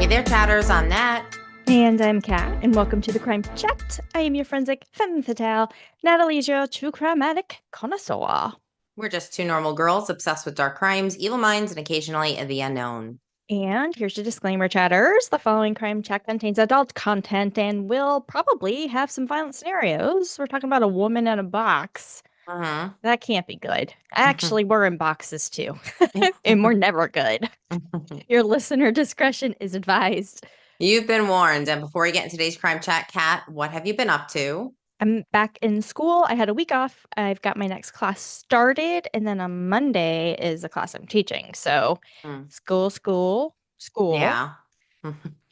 Hey there, chatters. I'm Nat. And I'm Kat, and welcome to the Crime Chat. I am your forensic femme fatale, Natalesia, true crime-addict connoisseur. We're just two normal girls obsessed with dark crimes, evil minds, and occasionally the unknown. And here's your disclaimer, chatters. The following crime chat contains adult content and will probably have some violent scenarios. We're talking about a woman in a box. Uh-huh. That can't be good. Actually, we're in boxes too, and we're never good. Your listener discretion is advised. You've been warned. And before we get into today's crime chat, Kat, what have you been up to? I'm back in school. I had a week off. I've got my next class started, and then on Monday is the class I'm teaching. So Hmm. school. Yeah.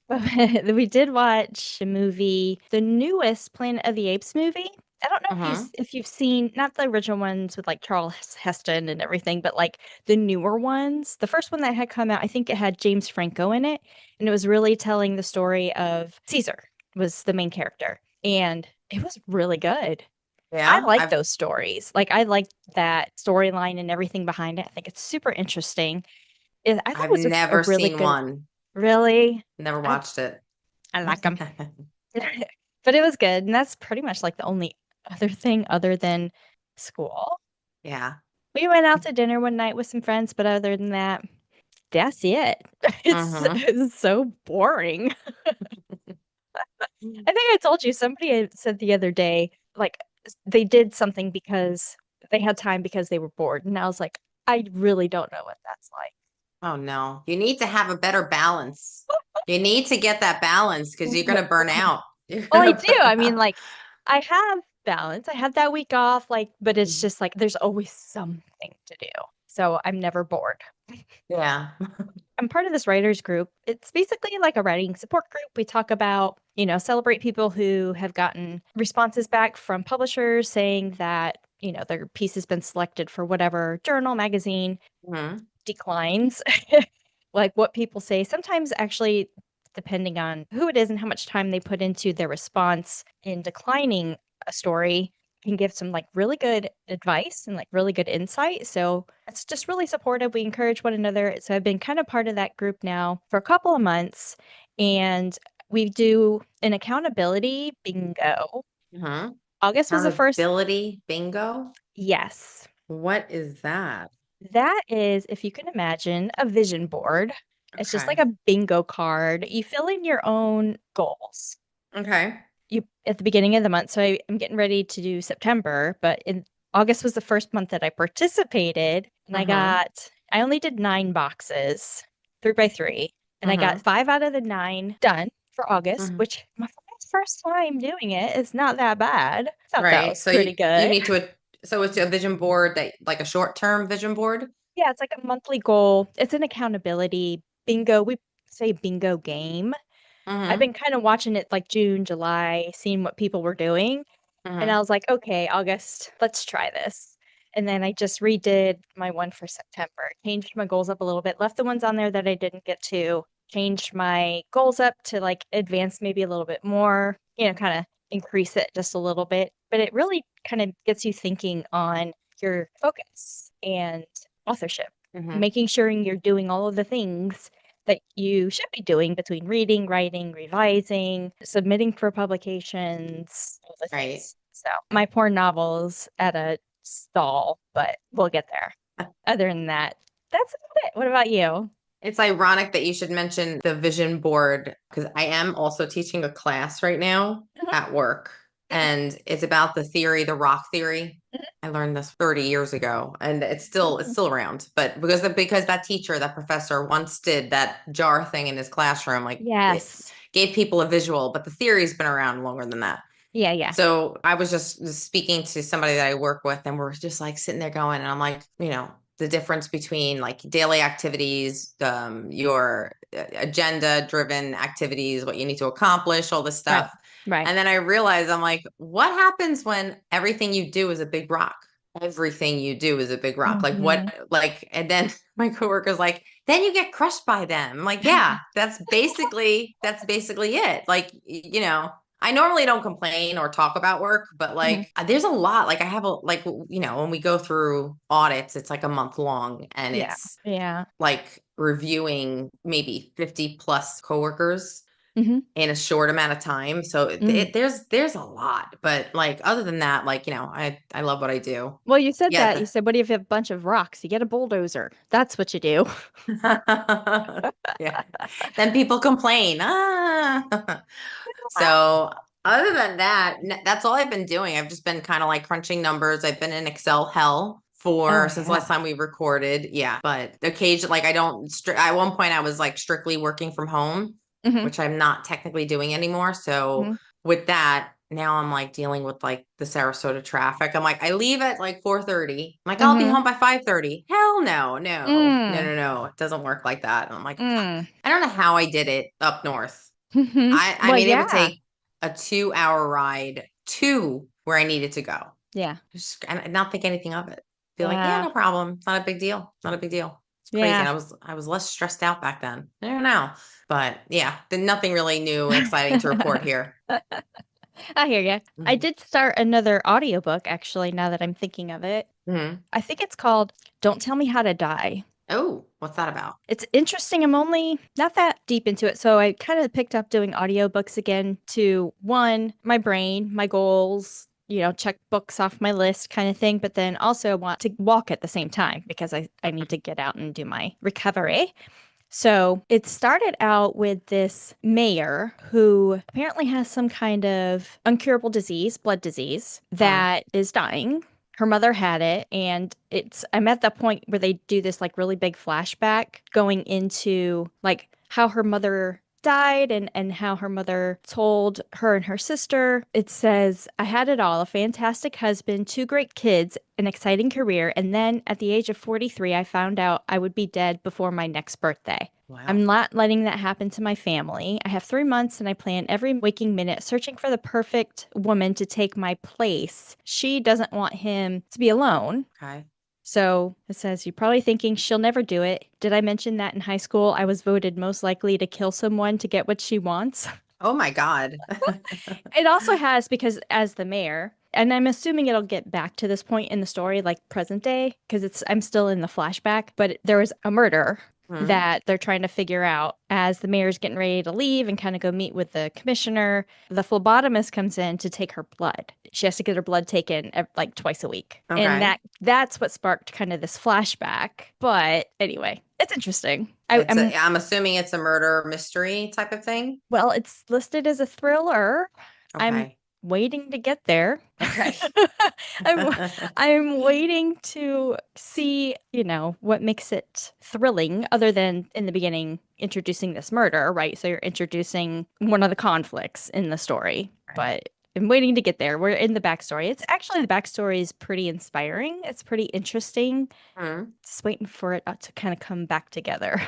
We did watch a movie, the newest Planet of the Apes movie. I don't know Uh-huh. if you've seen not the original ones with like Charles Heston and everything, but like the newer ones. The first one that had come out, I think it had James Franco in it, and it was really telling the story of Caesar was the main character, and it was really good. I Yeah. like I've those stories. Like I like that storyline and everything behind it. I think it's super interesting. I thought I've it was a never really seen good, one. really. Never I watched it. I like them. But it was good, and that's pretty much like the only other thing other than school. Yeah. We went out to dinner one night with some friends, but other than that, that's it. Uh-huh. It's so boring. I think I told you somebody had said the other day, like they did something because they had time because they were bored, and I was like, I really don't know what that's like. Oh no. You need to have a better balance. You need to get that balance because you're gonna burn out. You're Well, I gonna do. burn I mean, out. like, I have balance. I have that week off, like, but it's just like there's always something to do. So I'm never bored. Yeah. I'm part of this writers group. It's basically like a writing support group. We talk about, celebrate people who have gotten responses back from publishers saying that, their piece has been selected for whatever journal, magazine, Mhm. declines. Like what people say. Sometimes actually, depending on who it is and how much time they put into their response in declining a story, can give some like really good advice and like really good insight. So it's just really supportive. We encourage one another. So I've been kind of part of that group now for a couple of months, and we do an accountability bingo. Uh-huh. August was the first. Accountability bingo? Yes. What is that? That is, if you can imagine, a vision board. It's just like Okay. a bingo card. You fill in your own goals. Okay. You at the beginning of the month. So I'm getting ready to do September, but in August was the first month that I participated, and Uh-huh. I only did 9 boxes, 3 by 3, and I got Uh-huh. 5 out of the 9 done for August, Uh-huh. which my first time doing it is not that bad. I thought that Right. was So pretty you good. need to so it's a vision board that like a short-term vision board? Yeah, it's like a monthly goal. It's an accountability bingo. We say bingo game. I've Uh-huh. been kind of watching it like June, July, seeing what people were doing. And Uh-huh. I was like, okay, August, let's try this. And then I just redid my one for September, changed my goals up a little bit, left the ones on there that I didn't get to, changed my goals up to like advance maybe a little bit more, kind of increase it just a little bit. But it really kind of gets you thinking on your focus and authorship, Uh-huh. making sure you're doing all of the things that you should be doing between reading, writing, revising, submitting for publications, all the Right. things. So my poor novel's at a stall, but we'll get there. Other than that, that's about it. What about you? It's ironic that you should mention the vision board because I am also teaching a class right now Mhm, at work, mhm, and it's about the theory, the rock theory. mhm, I learned this 30 years ago, and it's mhm. still around. But because that teacher, that professor once did that jar thing in his classroom, like it Yes. gave people a visual, but the theory's been around longer than that. Yeah, yeah. So I was just speaking to somebody that I work with, and we're just like sitting there going, and I'm like, the difference between like daily activities, your agenda driven activities, what you need to accomplish, all this Right. stuff. Right. And then I realized I'm like, what happens when everything you do is a big rock? Everything you do is a big rock. Like what, Hmm. like, and then my coworker's like, then you get crushed by them. I'm like, yeah, that's basically it. Like, I normally don't complain or talk about work, but Mhm. like there's a lot. Like I have a like when we go through audits, it's like a month long and Yeah. it's Yeah. like reviewing maybe 50 plus coworkers Hmm. in a short amount of time. So Mm. there's a lot, but like other than that, like I love what I do. Well, you said Yeah. that. You said, what if you have a bunch of rocks? You get a bulldozer. That's what you do. Yeah. Then people complain. Ah. So other than that, that's all I've been doing. I've just been kind of like crunching numbers. I've been in Excel hell Oh, for since last yeah. time we recorded. Yeah, but occasionally, like I don't. At one point, I was like strictly working from home, Hmm. which I'm not technically doing anymore. So Hmm. with that, now I'm like dealing with like the Sarasota traffic. I'm like, I leave at like 4:30. I'm like, I'll be Hmm. home by 5:30. Hell no, no, no, Mm. no, no. It doesn't work like that. And I'm like, Mm. I don't know how I did it up north. Hmm. I Well, mean, it would yeah. take a 2 hour ride to where I needed to go. Yeah. Just and not think anything of it. Be like, yeah, Yeah. no problem. It's not a big deal. Not a big deal. It's crazy. Yeah. And I was less stressed out back then. I don't know. But yeah, nothing really new and exciting to report here. I hear you. I Mhm. did start another audiobook actually, now that I'm thinking of it. Mhm. I think it's called Don't Tell Me How to Die. Oh, what's that about? It's interesting. I'm only not that deep into it. So I kind of picked up doing audiobooks again to one, my brain, my goals, check books off my list kind of thing. But then also want to walk at the same time because I need to get out and do my recovery. So it started out with this mayor who apparently has some kind of incurable disease, blood disease, Mm. that is dying. Her mother had it, and I'm at the point where they do this like really big flashback going into like how her mother died and how her mother told her and her sister. It says, I had it all, a fantastic husband, two great kids, an exciting career, and then at the age of 43, I found out I would be dead before my next birthday. Wow. I'm not letting that happen to my family. I have 3 months and I plan every waking minute searching for the perfect woman to take my place. She doesn't want him to be alone. Okay. So it says, you're probably thinking she'll never do it. Did I mention that in high school I was voted most likely to kill someone to get what she wants? Oh my God. It also has, because as the mayor, and I'm assuming it'll get back to this point in the story, like present day, because I'm still in the flashback, but there was a murder Hmm. that they're trying to figure out as the mayor's getting ready to leave and kind of go meet with the commissioner. The phlebotomist comes in to take her blood. She has to get her blood taken like twice a week. And Okay. that's what sparked kind of this flashback. But anyway, it's interesting. I'm assuming it's a murder mystery type of thing. Well, it's listed as a thriller. I'm Okay. waiting to get there. Okay. I'm I'm waiting to see, what makes it thrilling other than in the beginning introducing this murder, right? So you're introducing one of the conflicts in the story. Right. But I'm waiting to get there. We're in the backstory. It's actually the backstory is pretty inspiring. It's pretty interesting. Hmm. Just waiting for it to kind of come back together.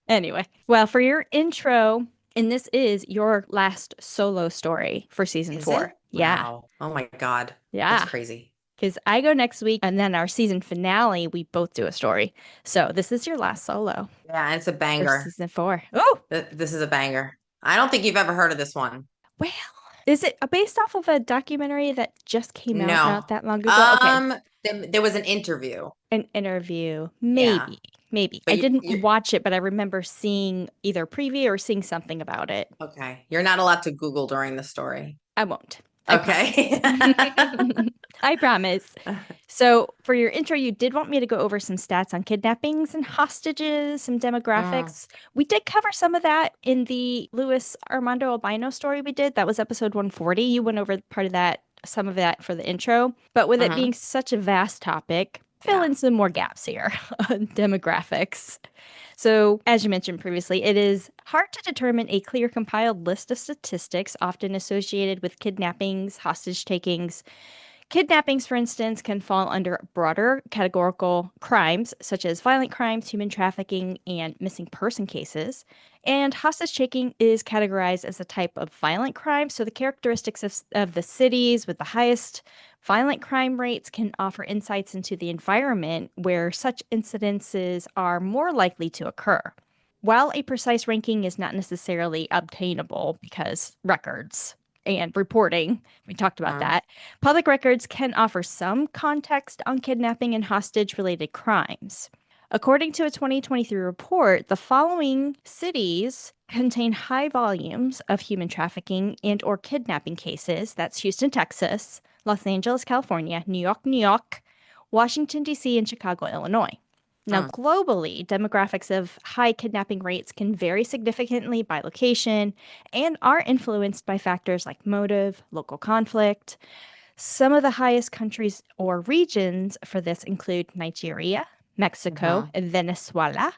Anyway, well, for your intro, and this is your last solo story for season Is it? 4. Yeah, Wow. Oh my God. That's yeah. crazy. Because I go next week, and then our season finale, we both do a story. So this is your last solo Yeah, and it's a for banger. season 4. Oh, This is a banger. I don't think you've ever heard of this one. well, is it based off of a documentary that just came out No. not that long ago? Okay, There was an interview. an interview. Yeah. Maybe, maybe. I But didn't you're watch it, but I remember seeing either preview or seeing something about it. okay. You're not allowed to Google during the story. I won't. I promise. Okay. I promise. So, for your intro, you did want me to go over some stats on kidnappings and hostages, some Mm, demographics. We did cover some of that in the Luis Armando Albino story we did. That was episode 140. You went over part of that, some of that for the intro. But with it being mhm. such a vast topic, fill Yeah. in some more gaps here on demographics. So, as you mentioned previously, it is hard to determine a clear compiled list of statistics often associated with kidnappings, hostage takings. Kidnappings, for instance, can fall under broader categorical crimes such as violent crimes, human trafficking, and missing person cases. And hostage taking is categorized as a type of violent crime. So the characteristics of the cities with the highest violent crime rates can offer insights into the environment where such incidences are more likely to occur. While a precise ranking is not necessarily obtainable because records and reporting, we talked about Mhm. that, public records can offer some context on kidnapping and hostage related crimes. According to a 2023 report, the following cities contain high volumes of human trafficking and or kidnapping cases. That's Houston, Texas, Los Angeles, California, New York, Washington, D.C., and Chicago, Illinois. Now, Mm. globally, demographics of high kidnapping rates can vary significantly by location and are influenced by factors like motive, local conflict. Some of the highest countries or regions for this include Nigeria, Mexico, Mhm. Venezuela, Yeah,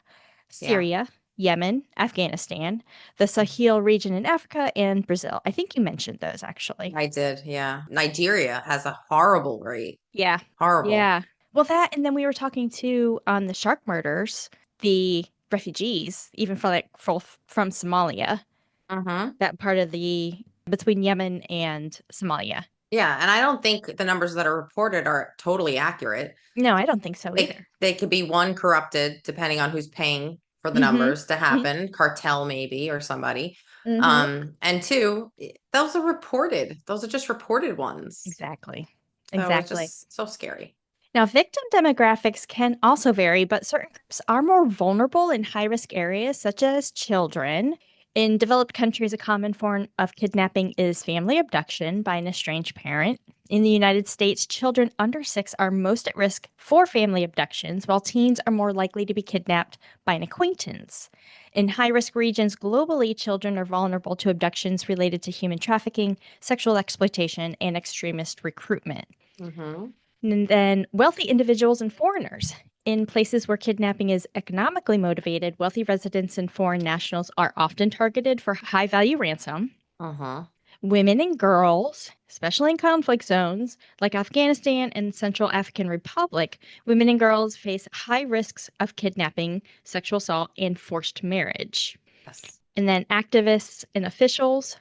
Syria, Yemen, Afghanistan, the Sahel region in Africa, and Brazil. I think you mentioned those actually. I did. Yeah. Nigeria has a horrible rate. Yeah. Horrible. Yeah. Well, that, and then we were talking too on the shark murders, the refugees, even from Somalia, Hmm. that part of the between Yemen and Somalia. Yeah, and I don't think the numbers that are reported are totally accurate. No, I don't think so either. They could be one corrupted, depending on who's paying for the Mm-hmm. numbers to happen, cartel maybe or somebody. Mm-hmm. And two, those are reported. Those are just reported ones. Exactly. So it's Exactly. just so scary. Now, victim demographics can also vary, but certain groups are more vulnerable in high risk areas, such as children. In developed countries, a common form of kidnapping is family abduction by an estranged parent. In the United States, children under 6 are most at risk for family abductions, while teens are more likely to be kidnapped by an acquaintance. In high risk regions globally, children are vulnerable to abductions related to human trafficking, sexual exploitation, and extremist recruitment. Hmm. And then wealthy individuals and foreigners. In places where kidnapping is economically motivated, wealthy residents and foreign nationals are often targeted for high value ransom. Uh-huh. Women and girls, especially in conflict zones like Afghanistan and Central African Republic, women and girls face high risks of kidnapping, sexual assault, and forced marriage. Yes. And then activists and officials.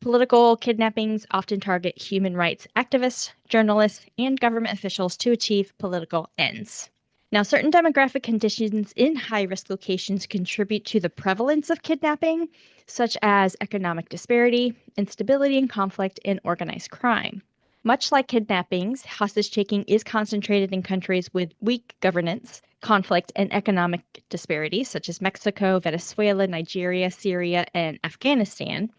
Political kidnappings often target human rights activists, journalists, and government officials to achieve political ends. Now, certain demographic conditions in high risk locations contribute to the prevalence of kidnapping, such as economic disparity, instability and conflict, and organized crime. Much like kidnappings, hostage taking is concentrated in countries with weak governance, conflict, and economic disparities, such as Mexico, Venezuela, Nigeria, Syria, and Afghanistan.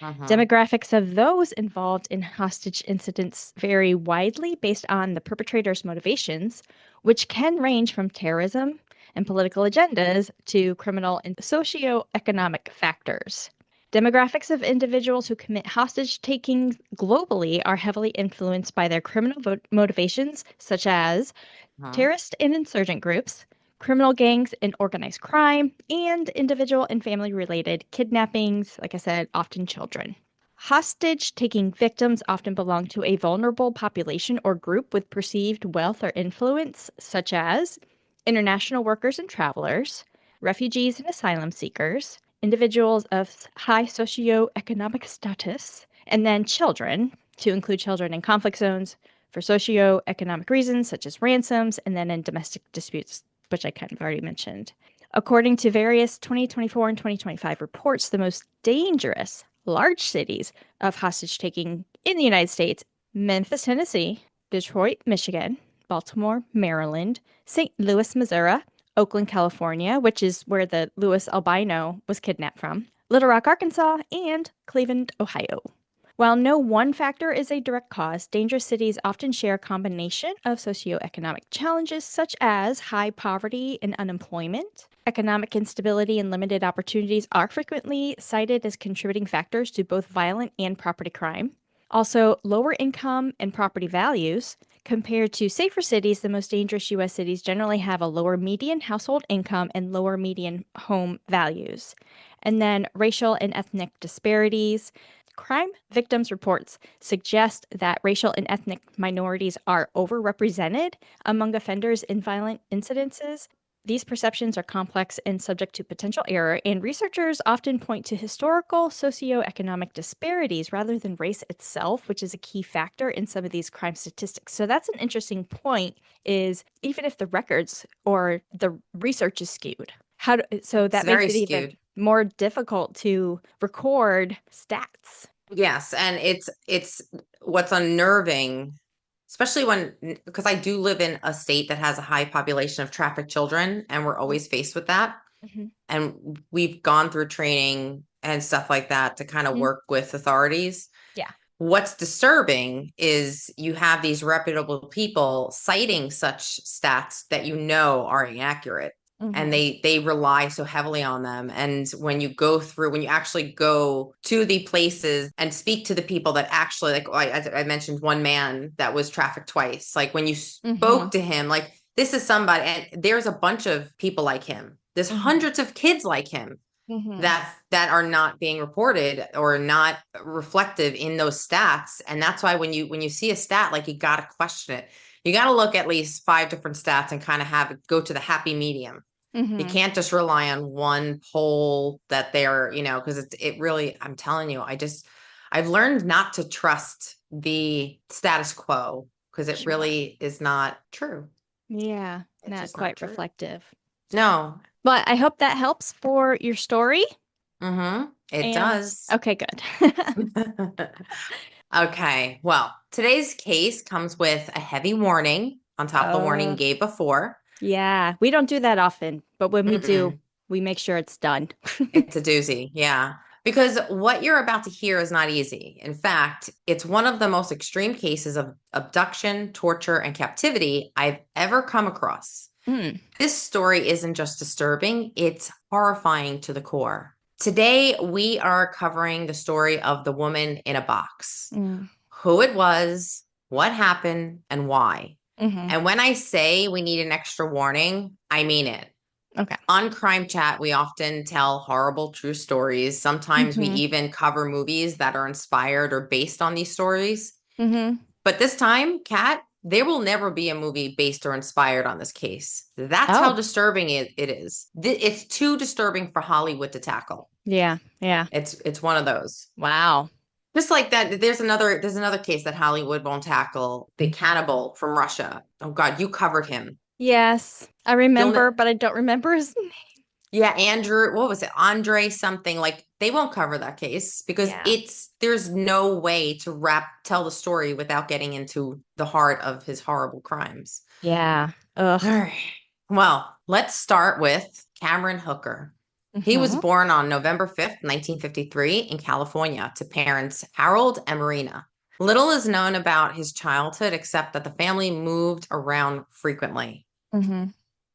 Uh-huh. Demographics of those involved in hostage incidents vary widely based on the perpetrator's motivations, which can range from terrorism and political agendas to criminal and socioeconomic factors. Demographics of individuals who commit hostage taking globally are heavily influenced by their criminal motivations, such as Uh-huh. terrorist and insurgent groups, criminal gangs and organized crime, and individual and family related kidnappings, like I said, often children. Hostage taking victims often belong to a vulnerable population or group with perceived wealth or influence, such as international workers and travelers, refugees and asylum seekers, individuals of high socioeconomic status, and then children, to include children in conflict zones, for socioeconomic reasons such as ransoms, and then in domestic disputes, which I kind of already mentioned. According to various 2024 and 2025 reports, the most dangerous large cities of hostage taking in the United States: Memphis, Tennessee, Detroit, Michigan, Baltimore, Maryland, St. Louis, Missouri, Oakland, California, which is where the Louis albino was kidnapped from, Little Rock, Arkansas, and Cleveland, Ohio. While no one factor is a direct cause, dangerous cities often share a combination of socioeconomic challenges such as high poverty and unemployment. Economic instability and limited opportunities are frequently cited as contributing factors to both violent and property crime. Also, lower income and property values. Compared to safer cities, the most dangerous U.S. cities generally have a lower median household income and lower median home values. And then racial and ethnic disparities. Crime victims reports suggest that racial and ethnic minorities are overrepresented among offenders in violent incidences. These perceptions are complex and subject to potential error, and researchers often point to historical socioeconomic disparities rather than race itself, which is a key factor in some of these crime statistics. So that's an interesting point, is even if the records or the research is skewed. So It's that makes very it even skewed. more difficult to record stats. Yes, and it's what's unnerving, especially when because I do live in a state that has a high population of trafficked children, and we're always faced with that. Mhm. And we've gone through training and stuff like that to kind of Mhm. work with authorities. Yeah. What's disturbing is you have these reputable people citing such stats that you know are inaccurate, and Mhm. they rely so heavily on them. And when you actually go to the places and speak to the people that actually, like I mentioned one man that was trafficked twice, like when you Mhm. spoke to him, like this is somebody, and there's a bunch of people like him, there's Mhm. hundreds of kids like him Mhm. that are not being reported or not reflective in those stats. And that's why when you see a stat, like, you got to question it. You got to look at least five different stats and kind of have it go to the happy medium. You Mhm. can't just rely on one poll that they're, because it really, I'm telling you, I've learned not to trust the status quo because it Sure. really is not true. Yeah, It's not just not quite true. reflective. No. But I hope that helps for your story. Mm-hmm. It And does. okay, good. Okay, well, today's case comes with a heavy warning on top of the warning Uh, you gave before. yeah, we don't do that often, but when we do, Mm-mm. we make sure it's done. It's a doozy, yeah. Because what you're about to hear is not easy. In fact, it's one of the most extreme cases of abduction, torture, and captivity I've ever come across. Mm, This story isn't just disturbing, it's horrifying to the core. Today, we are covering the story of the woman in a box, mm, who it was, what happened, and why. hmm. And when I say we need an extra warning, I mean it. Okay. On Crime Chat, we often tell horrible true stories. Sometimes we Hmm. even cover movies that are inspired or based on these stories. Hmm. But this time, Kat, there will never be a movie based or inspired on this case. That's how Oh, disturbing it is. It's too disturbing for Hollywood to tackle. yeah, yeah. It's one of those. Wow. Just like that, there's another case that Hollywood won't tackle, the cannibal from Russia. Oh God, you covered him. Yes, I You'll remember, but I don't remember his name. Yeah, Andrew, what was it? Andre something. Like, they won't cover that case because Yeah, there's no way to tell the story without getting into the heart of his horrible crimes. yeah. All Ugh. right. Well, let's start with Cameron Hooker. He was Hmm. born on November 5th, 1953 in California to parents Harold and Marina. Little is known about his childhood except that the family moved around frequently. Hmm.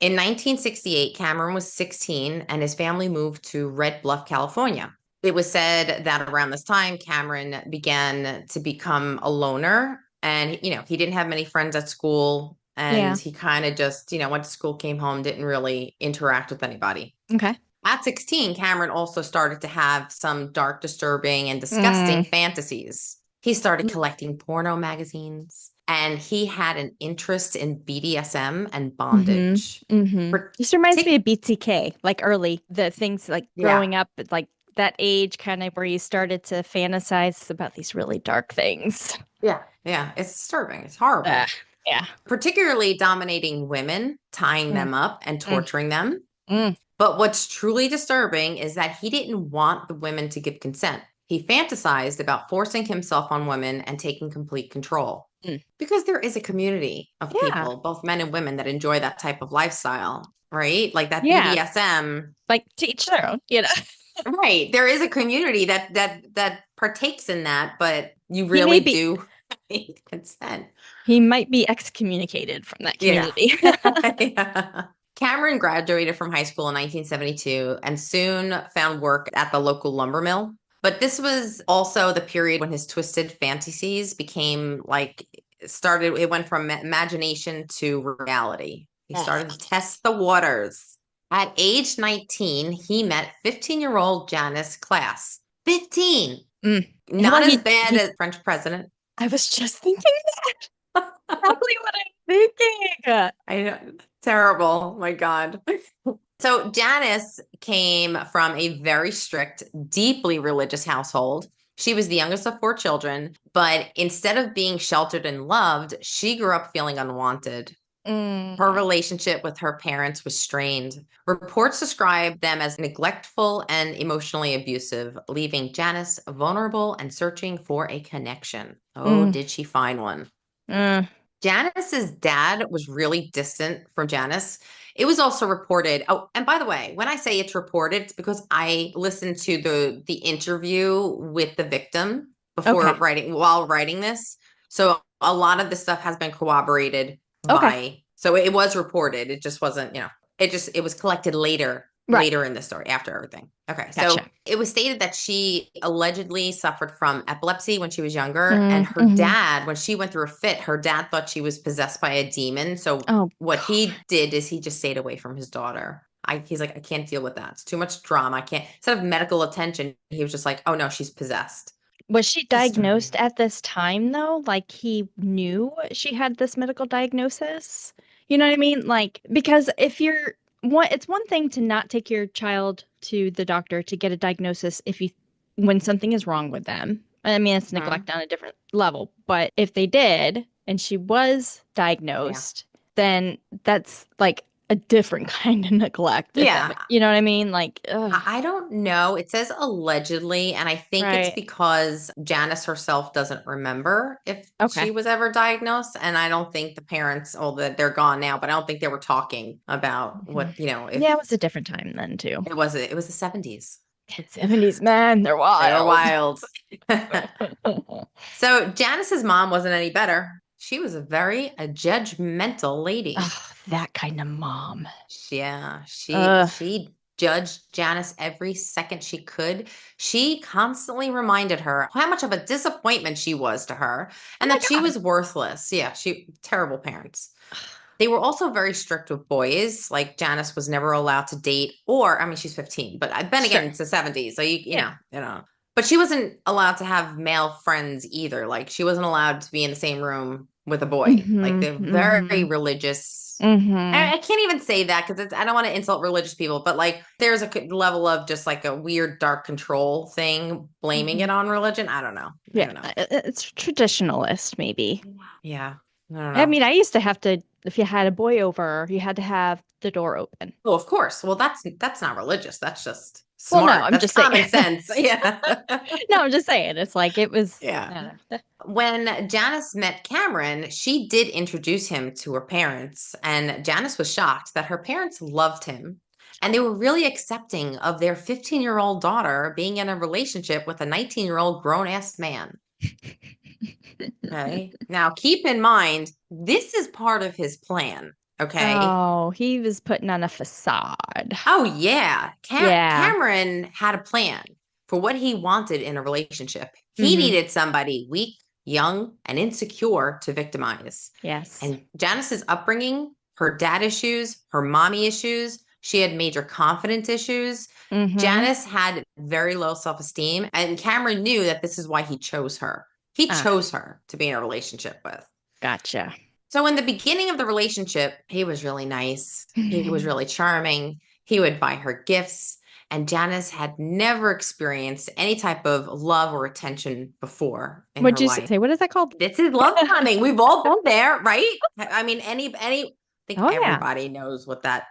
In 1968, Cameron was 16 and his family moved to Red Bluff, California. It was said that around this time, Cameron began to become a loner and, he didn't have many friends at school and Yeah. he kind of just, went to school, came home, didn't really interact with anybody. Okay. At 16, Cameron also started to have some dark, disturbing, and disgusting Mm. fantasies. He started collecting porno magazines and he had an interest in BDSM and Mm-hmm. bondage. Mm-hmm. This reminds me Partic- of BTK, like early, the things like yeah, growing up, like that age kind of where you started to fantasize about these really dark things. yeah, it's disturbing. It's Ah, horrible. yeah. Particularly dominating women, tying Mm, them up and mm, torturing them. mm. But what's truly disturbing is that he didn't want the women to give consent. He fantasized about forcing himself on women and taking complete control. Mm. Because there is a community of Yeah. people, both men and women, that enjoy that type of lifestyle, right? Like that Yeah. BDSM. Like to each their own, you know. Right. There is a community that partakes in that, but you He may really be do need consent. he might be excommunicated from that Yeah. community. Yeah. Cameron graduated from high school in 1972 and soon found work at the local lumber mill. But this was also the period when his twisted fantasies became like started, it went from imagination to reality. He started to test the waters. At age 19, he met 15-year-old Janice Class. 15. Mm. Not Well, as bad as French president. I was just thinking exactly what I'm thinking. I know. Terrible. My God. So Janice came from a very strict, deeply religious household. She was the youngest of four children, but instead of being sheltered and loved, she grew up feeling unwanted. Her Mm. relationship with her parents was strained. Reports describe them as neglectful and emotionally abusive, leaving Janice vulnerable and searching for a connection. Oh, Mm. did she find one? Mm. Janice's dad was really distant from Janice. It was also reported. Oh, and by the way, when I say it's reported, it's because I listened to the interview with the victim Okay. while writing this. So a lot of this stuff has been corroborated Okay. by, so it was reported. It just wasn't, it was collected Right. later in the story after everything. Okay. So Gotcha. it was stated that she allegedly suffered from epilepsy when she was younger. And her Mm-hmm. dad, when she went through a fit, her dad thought she was possessed by a demon. So Oh what God. he did is he just stayed away from his daughter. He's like, I can't deal with that. It's too much drama. I can't, instead of medical attention, he was just like, oh no, she's possessed. Was she The story. diagnosed at this time though? Like he knew she had this medical diagnosis? You know what I mean? Like because if you're one it's one thing to not take your child to the doctor to get a diagnosis if you when something is wrong with them. I mean, it's Hmm. neglect on a different level, but if they did and she was Yeah. diagnosed, then that's like a different kind of neglect if that Yeah. you know what I mean? Like ugh, I don't know. It says allegedly, and I think it's right. because Janice herself doesn't remember if she Okay. was ever diagnosed. And I don't think the parents, oh, that they're gone now, but I don't think they were talking about Mhm. what, if Yeah, it was a different time then too. it was the 70s. 70s, man, they're They were wild. wild. So Janice's mom wasn't any better. She was a judgmental lady. Oh, that kind of mom. Yeah, Ugh. she judged Janice every second she could. She constantly reminded her how much of a disappointment she was to her Oh and my that she God. was worthless. Yeah, she terrible parents. They were also very strict with boys. Like Janice was never allowed to date, or I mean, she's 15, but then again, Sure. it's the 70s, so Yeah. you know. But she wasn't allowed to have male friends either. Like she wasn't allowed to be in the same room with a boy. Like Mm-hmm. they're very Mm-hmm. religious. Mm-hmm. I can't even say that because I don't want to insult religious people, but like there's a level of just like a weird dark control thing, blaming Mm-hmm. it on religion. I don't know. I Yeah. don't know. It's traditionalist, maybe. Yeah, I don't I know. mean, I used to have to, if you had a boy over, you had to have the door open. Oh, of course. Well, that's not religious. That's just Well, no, smart. I'm That's just saying. common sense. Yeah. No, I'm just saying. It's like it was, Yeah. I don't know. When Janice met Cameron, she did introduce him to her parents, and Janice was shocked that her parents loved him and they were really accepting of their 15-year-old daughter being in a relationship with a 19-year-old grown-ass man. Okay. Now, keep in mind, this is part of his plan. Okay. Oh, he was putting on a facade. Oh, yeah. Yeah. Cameron had a plan for what he wanted in a relationship. He Mm-hmm. needed somebody weak, young, and insecure to victimize. Yes. And Janice's upbringing, her dad issues, her mommy issues, she had major confidence issues. Mm-hmm. Janice had very low self esteem, and Cameron knew that this is why he chose her. He Ah, chose her to be in a relationship with. gotcha. So in the beginning of the relationship, he was really nice. He was really charming. He would buy her gifts. And Janice had never experienced any type of love or attention before in What'd her you life. say? What is that called? This is love bombing. We've all been there, right? I mean, I think Oh yeah. everybody knows what that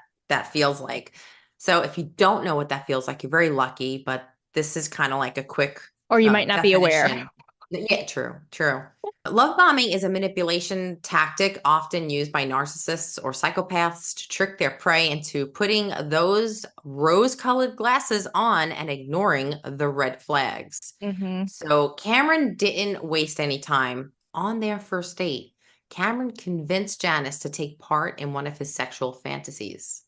feels like. So if you don't know what that feels like, you're very lucky. But this is kind of like a quick Or you might not be aware. definition. Yeah, true, true. Love bombing is a manipulation tactic often used by narcissists or psychopaths to trick their prey into putting those rose-colored glasses on and ignoring the red flags. Mm-hmm. So Cameron didn't waste any time. On their first date, Cameron convinced Janice to take part in one of his sexual fantasies.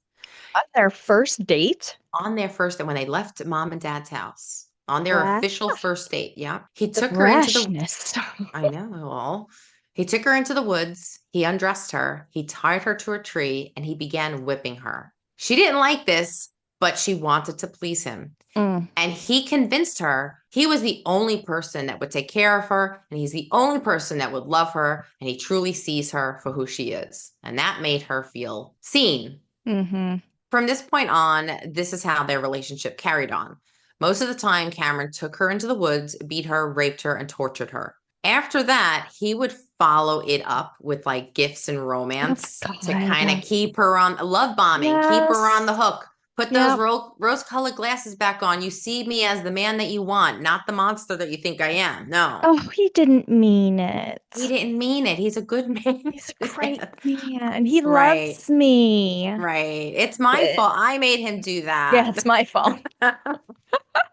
On their first date? On their first, when they left mom and dad's house, on their Bra official first date, yeah, he the took her into the brashness. I know. He took her into the woods. He undressed her. He tied her to a tree and he began whipping her. She didn't like this, but she wanted to please him. Mm, And he convinced her he was the only person that would take care of her. And he's the only person that would love her. And he truly sees her for who she is. And that made her feel seen. mm-hmm. From this point on, this is how their relationship carried on. Most of the time, Cameron took her into the woods, beat her, raped her, and tortured her. After that, he would follow it up with like gifts and Oh romance to kind of God. keep her on love bombing, keep her on Yes. the hook. Put those Yep. rose-colored glasses back on. You see me as the man that you want, not the monster that you think I am. No, Oh, he didn't mean he it. didn't mean it. He's a good man. He's a great man. He Right, loves me. right. It's my But fault. I made him do yeah, that. it's my fault.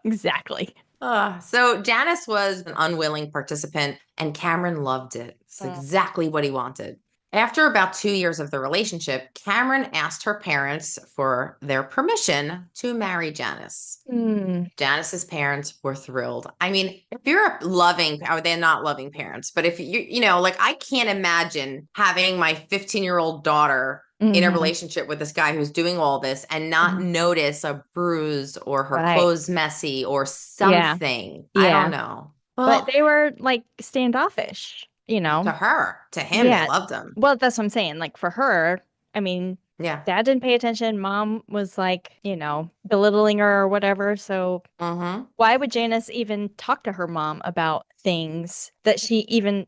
Exactly. So Janice was an unwilling participant, and Cameron loved it. It's Mm. exactly what he wanted. After about 2 years of the relationship, Cameron asked her parents for their permission to marry Janice. Hmm. Janice's parents were thrilled. I mean, if you're a loving, or they're not loving parents, but if like I can't imagine having my 15-year-old daughter in a Mhm. relationship with this guy who's doing all this and not Mhm. notice a bruise or her Right. clothes messy or Yeah. something. I don't Yeah. know. But Well, they were like standoffish, you to know? her, to him, they Yeah. loved him. Well, that's what I'm saying. Like for her, I mean, Yeah. dad didn't pay attention. Mom was like, belittling her or whatever. So Mm-hmm. why would Janice even talk to her mom about things that she even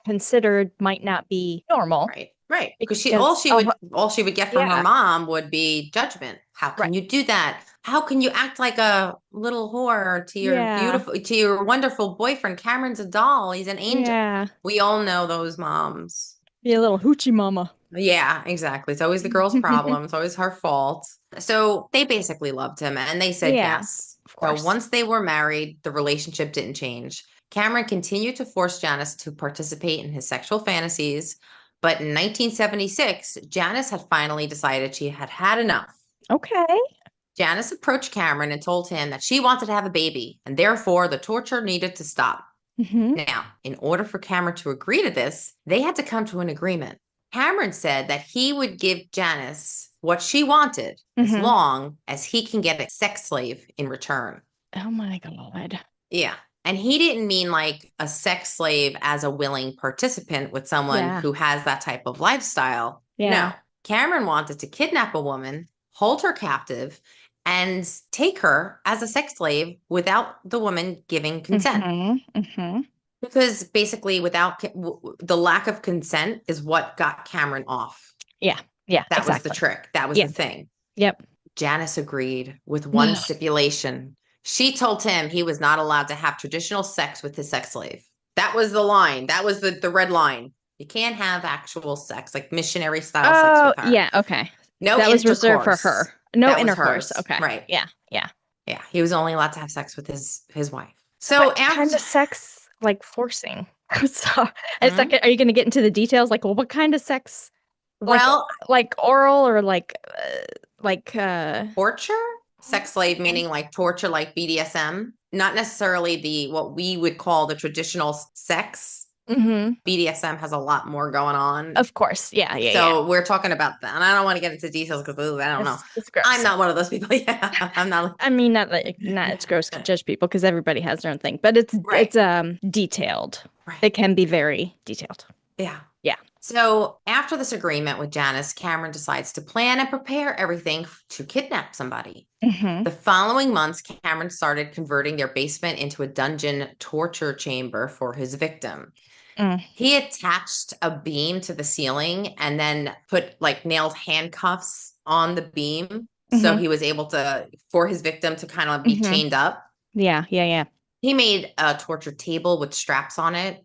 considered might not be normal? Right, right. Because she Because, oh, all she would get from her yeah, mom would be judgment. How right. can you do that? How can you act like a little whore Yeah, to your wonderful boyfriend? Cameron's a doll. He's an angel. yeah. We all know those moms. Be a little hoochie mama. Yeah, exactly. It's always the girl's problem. It's always her fault. So they basically loved him and they said Yeah, yes. of So course. once they were married, the relationship didn't change. Cameron continued to force Janice to participate in his sexual fantasies, but in 1976, Janice had finally decided she had had enough. Okay. Janice approached Cameron and told him that she wanted to have a baby, and therefore the torture needed to stop. Hmm. Now, in order for Cameron to agree to this, they had to come to an agreement. Cameron said that he would give Janice what she wanted as Hmm. long as he can get a sex slave in return. Oh my God. Yeah. And he didn't mean like a sex slave as a willing participant with someone Yeah. who has that type of lifestyle. No. Yeah. Cameron wanted to kidnap a woman, hold her captive, and take her as a sex slave without the woman giving consent. Hmm. Hmm. Because basically, the lack of consent is what got Cameron off. Yeah. Yeah, That was the exactly. trick. That was Yeah. the thing. Yep. Janice agreed with one stipulation. She told him he was not allowed to have traditional sex with his sex slave. That was the line. That was the red line. You can't have actual sex, like missionary style sex Oh, with her. yeah. Okay. No That was reserved for intercourse. her. No That was intercourse. hers. Okay. Right. Yeah. Yeah. Yeah. He was only allowed to have sex with his wife. So So what kind after of sex, like forcing? So, it's Hmm? like, are you going to get into the details? Like, well, what kind of sex? Like, Well, like oral or like, torture, sex slave okay. meaning like torture, like BDSM, not necessarily the what we would call the traditional sex. Hmm. BDSM has a lot more going on. Of course. Yeah. Yeah. Yeah. So we're talking about that. And I don't want to get into details because I don't know. It's I'm gross. not one of those people. Yeah, I'm not. I mean, not it's gross to judge people because everybody has their own thing, but Right. it's detailed. Right. It can be very detailed. Yeah. Yeah. So after this agreement with Janice, Cameron decides to plan and prepare everything to kidnap somebody. Hmm. The following months, Cameron started converting their basement into a dungeon torture chamber for his victim. Mm. He attached a beam to the ceiling and then put like nailed handcuffs on the beam. So Hmm. he was able for his victim to kind of be Hmm. chained up. Yeah. Yeah. Yeah. He made a torture table with straps on it.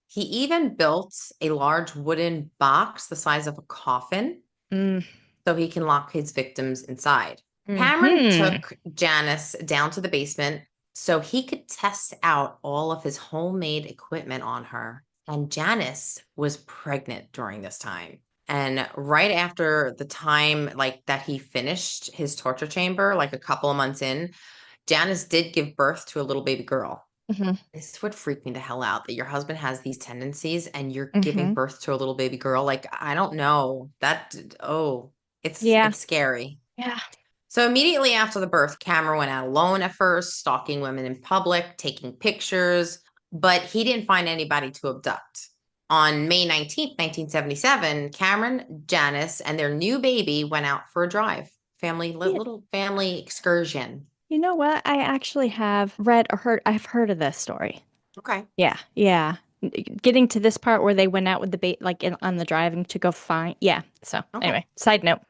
He even built a large wooden box the size of a coffin Mm. so he can lock his victims inside. Cameron Hmm. took Janice down to the basement so he could test out all of his homemade equipment on her. And Janice was pregnant during this time. And right after the time like that he finished his torture chamber, like a couple of months in, Janice did give birth to a little baby girl. Hmm. This would freak me the hell out that your husband has these tendencies and you're giving Hmm. birth to a little baby girl. Like, I don't know. Yeah. It's scary. Yeah. So immediately after the birth, Cameron went out alone at first, stalking women in public, taking pictures, but he didn't find anybody to abduct. On May 19th, 1977, Cameron, Janice, and their new baby went out for a drive. Yeah. Little family excursion. You know what? I actually have read or heard. I've heard of this story. Okay. Yeah. Yeah. getting to this part where they went out with the bait, like on the driving to go find. Yeah. So Okay. anyway, side note.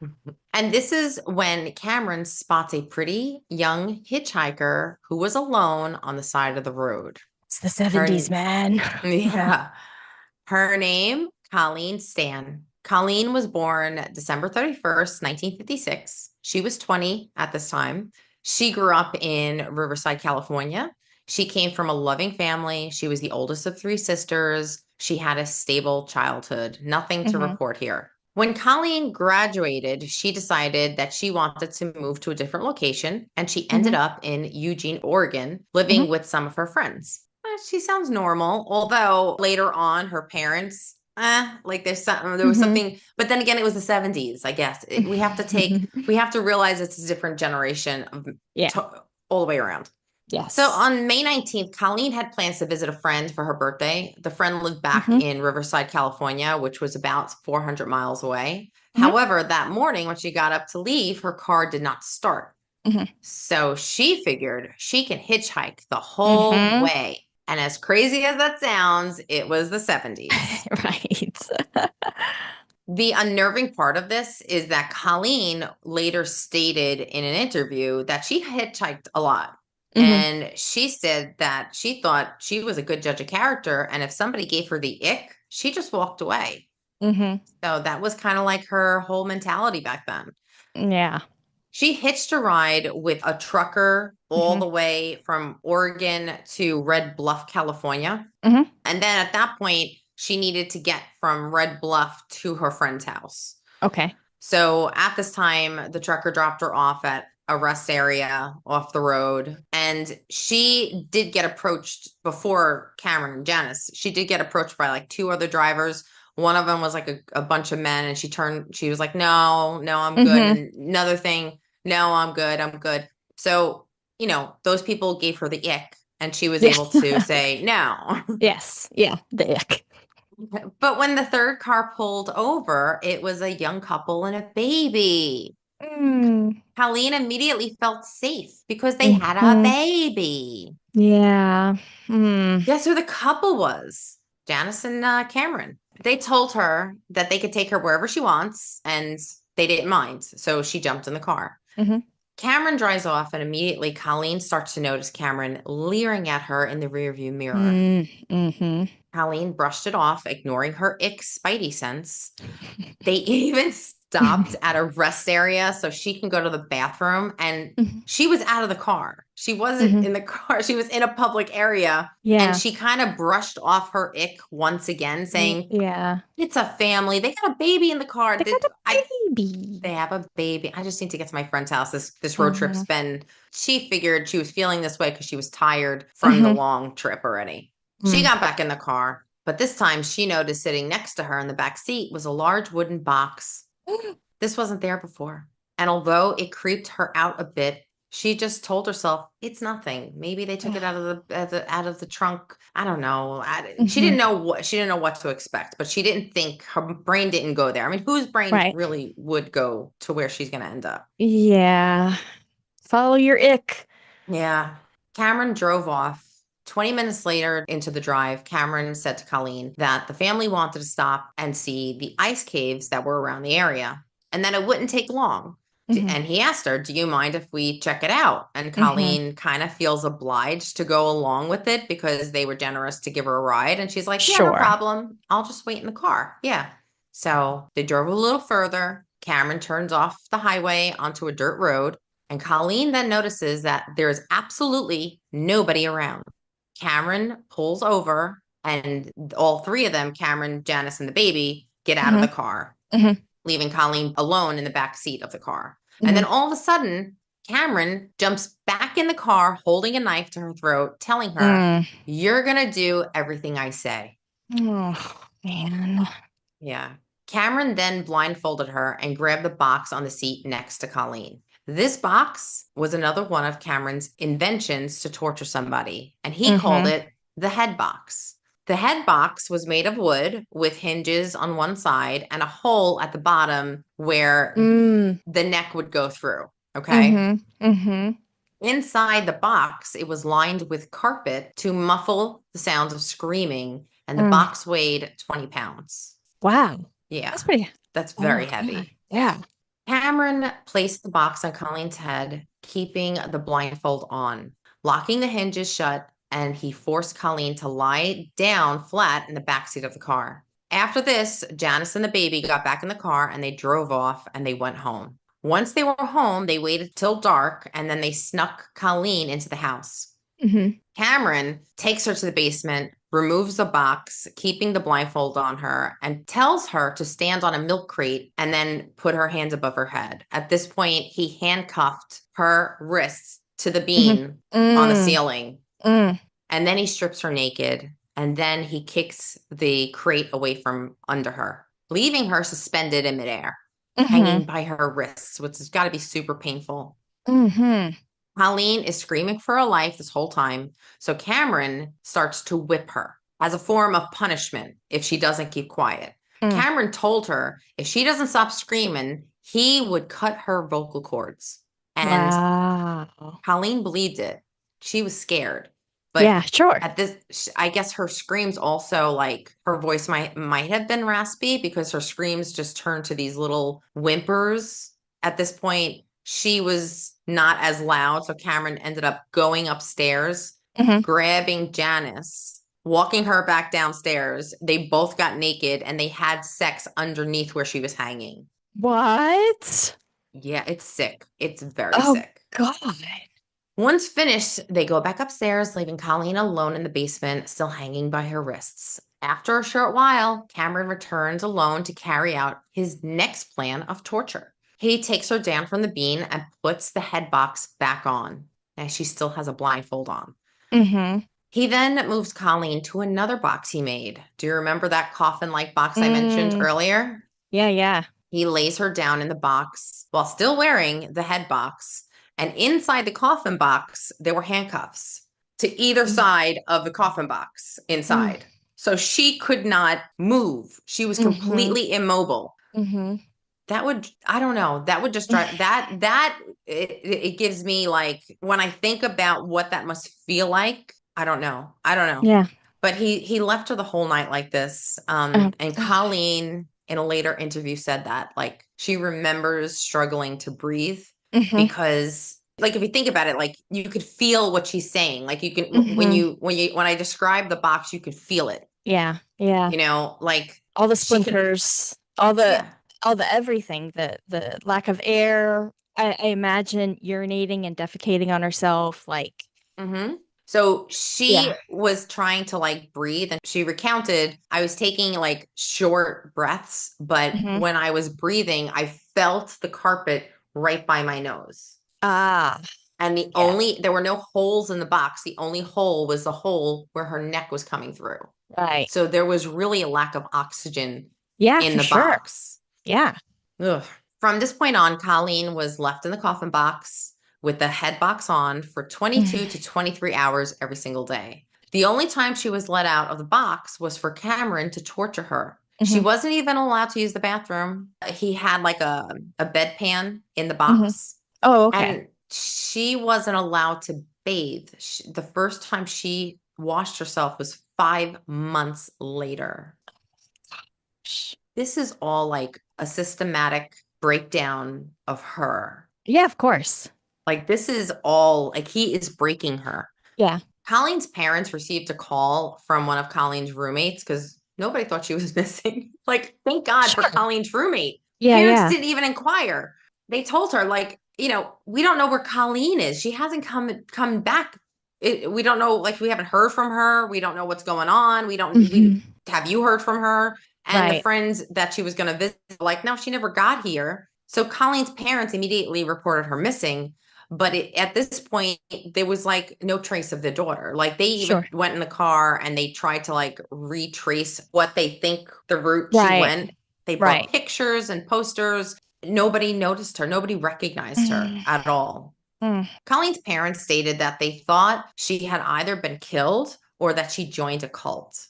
And this is when Cameron spots a pretty young hitchhiker who was alone on the side of the road. It's the Her, 70s, man. yeah, her name, Colleen Stan. Colleen was born December 31st, 1956. She was 20 at this time. She grew up in Riverside, California. She came from a loving family. She was the oldest of three sisters. She had a stable childhood. Nothing to Hmm. report here. When Colleen graduated, she decided that she wanted to move to a different location, and she ended Hmm. up in Eugene, Oregon, Hmm. living with some of her friends. She sounds normal, although later on, her parents, like there was Hmm. something, but then again, it was the 70s, I guess. We have to realize it's a different generation of Yeah. all the way around. So Yes. on May 19th, Colleen had plans to visit a friend for her birthday. The friend lived back Hmm. in Riverside, California, which was about 400 miles away. Hmm. However, that morning when she got up to leave, her car did not start. Hmm. So she figured she can hitchhike the whole Hmm. way. And as crazy as that sounds, it was the 70s. Right. The unnerving part of this is that Colleen later stated in an interview that she hitchhiked a lot. Hmm. And she said that she thought she was a good judge of character. And if somebody gave her the ick, she just walked away. Hmm. So that was kind of like her whole mentality back then. Yeah. She hitched a ride with a trucker all Hmm. the way from Oregon to Red Bluff, California. Hmm. And then at that point, she needed to get from Red Bluff to her friend's house. Okay. So at this time, the trucker dropped her off at a rest area off the road. And she did get approached before Cameron and Janice. She did get approached by like two other drivers. One of them was like a bunch of men, and she was like, no, no, I'm good. Hmm. And another thing, no, I'm good, I'm good. So, those people gave her the ick, and she was Yeah. able to say no. Yes. Yeah. The ick. But when the third car pulled over, it was a young couple and a baby. Mm. Colleen immediately felt safe because they had a Hmm. baby. Yeah. Mm. Guess who the couple was? Janice and Cameron. They told her that they could take her wherever she wants, and they didn't mind. So she jumped in the car. Hmm. Cameron drives off, and immediately Colleen starts to notice Cameron leering at her in the rearview mirror. Mm-hmm. Colleen brushed it off, ignoring her ick spidey sense. They even stopped at a rest area so she can go to the bathroom. And she was out of the car. She wasn't Hmm. in the car. She was in a public area. And Yeah. she kind of brushed off her ick once again, saying, Yeah. it's a family. They got a baby in the car. They got a baby. They have a baby. I just need to get to my friend's house. This road Hmm. trip's been, she figured she was feeling this way because she was tired from the Hmm. long trip already. She Mm. got back in the car, but this time she noticed sitting next to her in the back seat was a large wooden box. This wasn't there before. And although it creeped her out a bit, she just told herself it's nothing. Maybe they took it out of the trunk. I don't know. Hmm. She didn't know what to expect, but she didn't think her brain didn't go there. I mean, whose brain Right. really would go to where she's going to end up? Yeah. Follow your ick. Yeah. Cameron drove off. 20 minutes later into the drive, Cameron said to Colleen that the family wanted to stop and see the ice caves that were around the area and that it wouldn't take long. Hmm. And he asked her, do you mind if we check it out? And Hmm. Colleen kind of feels obliged to go along with it because they were generous to give her a ride. And she's like, yeah, no Sure. problem. I'll just wait in the car. Yeah. So they drove a little further. Cameron turns off the highway onto a dirt road. And Colleen then notices that there is absolutely nobody around. Cameron pulls over, and all three of them, Cameron, Janice, and the baby, get out of Hmm. the car, Hmm. leaving Colleen alone in the back seat of the car. And then Hmm. all of a sudden, Cameron jumps back in the car, holding a knife to her throat, telling her, Mm. you're going to do everything I say. Oh, man. Yeah. Cameron then blindfolded her and grabbed the box on the seat next to Colleen. This box was another one of Cameron's inventions to torture somebody, and he called Hmm. it the head box. The head box was made of wood with hinges on one side and a hole at the bottom where Mm. the neck would go through. Okay. Hmm. Hmm. Inside the box, it was lined with carpet to muffle the sounds of screaming and the Mm. box weighed 20 pounds. Wow. Yeah, That's pretty. that's Oh very my God. heavy. Yeah. Cameron placed the box on Colleen's head, keeping the blindfold on, locking the hinges shut, and he forced Colleen to lie down flat in the backseat of the car. After this, Janice and the baby got back in the car and they drove off and they went home. Once they were home, they waited till dark and then they snuck Colleen into the house. Hmm. Cameron takes her to the basement, removes the box, keeping the blindfold on her, and tells her to stand on a milk crate and then put her hands above her head. At this point, he handcuffed her wrists to the Hmm. beam on the Mm. ceiling, Mm. and then he strips her naked, and then he kicks the crate away from under her, leaving her suspended in midair, hanging Hmm. by her wrists, which has got to be super painful. Hmm. Colleen is screaming for her life this whole time, so Cameron starts to whip her as a form of punishment if she doesn't keep quiet. Mm. Cameron told her if she doesn't stop screaming, he would cut her vocal cords. And Wow. Colleen believed it. She was scared. But Yeah, sure. at this, I guess her screams also, like her voice might have been raspy because her screams just turned to these little whimpers. At this point, she was not as loud, so Cameron ended up going upstairs, Hmm. grabbing Janice, walking her back downstairs. They both got naked and they had sex underneath where she was hanging. What? Yeah, it's sick. It's very Oh sick. God. Once finished, they go back upstairs, leaving Colleen alone in the basement, still hanging by her wrists. After a short while, Cameron returns alone to carry out his next plan of torture. He takes her down from the beam and puts the head box back on, as she still has a blindfold on. Hmm. He then moves Colleen to another box he made. Do you remember that coffin-like box I mentioned Mm. earlier? Yeah, yeah. He lays her down in the box while still wearing the head box. And inside the coffin box, there were handcuffs to either Mm. side of the coffin box Mm. inside. So she could not move. She was Hmm. completely immobile. Hmm. That would, I don't know, that would just drive it gives me like, when I think about what that must feel like, I don't know. I don't know. Yeah. But he left her the whole night like this. Oh And God. Colleen in a later interview said that like she remembers struggling to breathe Hmm. because like if you think about it, like you could feel what she's saying. Like you can Hmm. when I describe the box, you could feel it. Yeah. Yeah. Like All the she could, splinters, yeah. all the everything, the lack of air. I imagine urinating and defecating on herself, like Mm-hmm. So yeah. she was trying to like breathe and she recounted, I was taking like short breaths, but Hmm. when I was breathing, I felt the carpet right by my nose. Ah, And yeah. there were no holes in the box. The only hole was the hole where her neck was coming through. Right. So there was really a lack of oxygen Yeah, in for the sure. box. Yeah. Ugh. From this point on, Colleen was left in the coffin box with the head box on for 22 to 23 hours every single day. The only time she was let out of the box was for Cameron to torture her. She Hmm. wasn't even allowed to use the bathroom. He had like a bedpan in the Hmm. box, Oh, okay. and she wasn't allowed to bathe. The first time she washed herself was 5 months later. This is all like a systematic breakdown of her. Yeah, of course. Like, this is all like he is breaking her. Yeah. Colleen's parents received a call from one of Colleen's roommates because nobody thought she was missing. Like, thank God for Sure. Colleen's roommate. Yeah, Parents yeah. didn't even inquire. They told her, like, we don't know where Colleen is. She hasn't come back. We don't know, like, we haven't heard from her. We don't know what's going on. We Hmm. have you heard from her? And the Right. friends that she was going to visit, were like, no, she never got here. So Colleen's parents immediately reported her missing. But at this point, there was like no trace of the daughter. Like they even Sure. went in the car and they tried to like retrace what they think the route she Right. went. They brought Right. pictures and posters. Nobody noticed her. Nobody recognized her Mm. at all. Mm. Colleen's parents stated that they thought she had either been killed or that she joined a cult.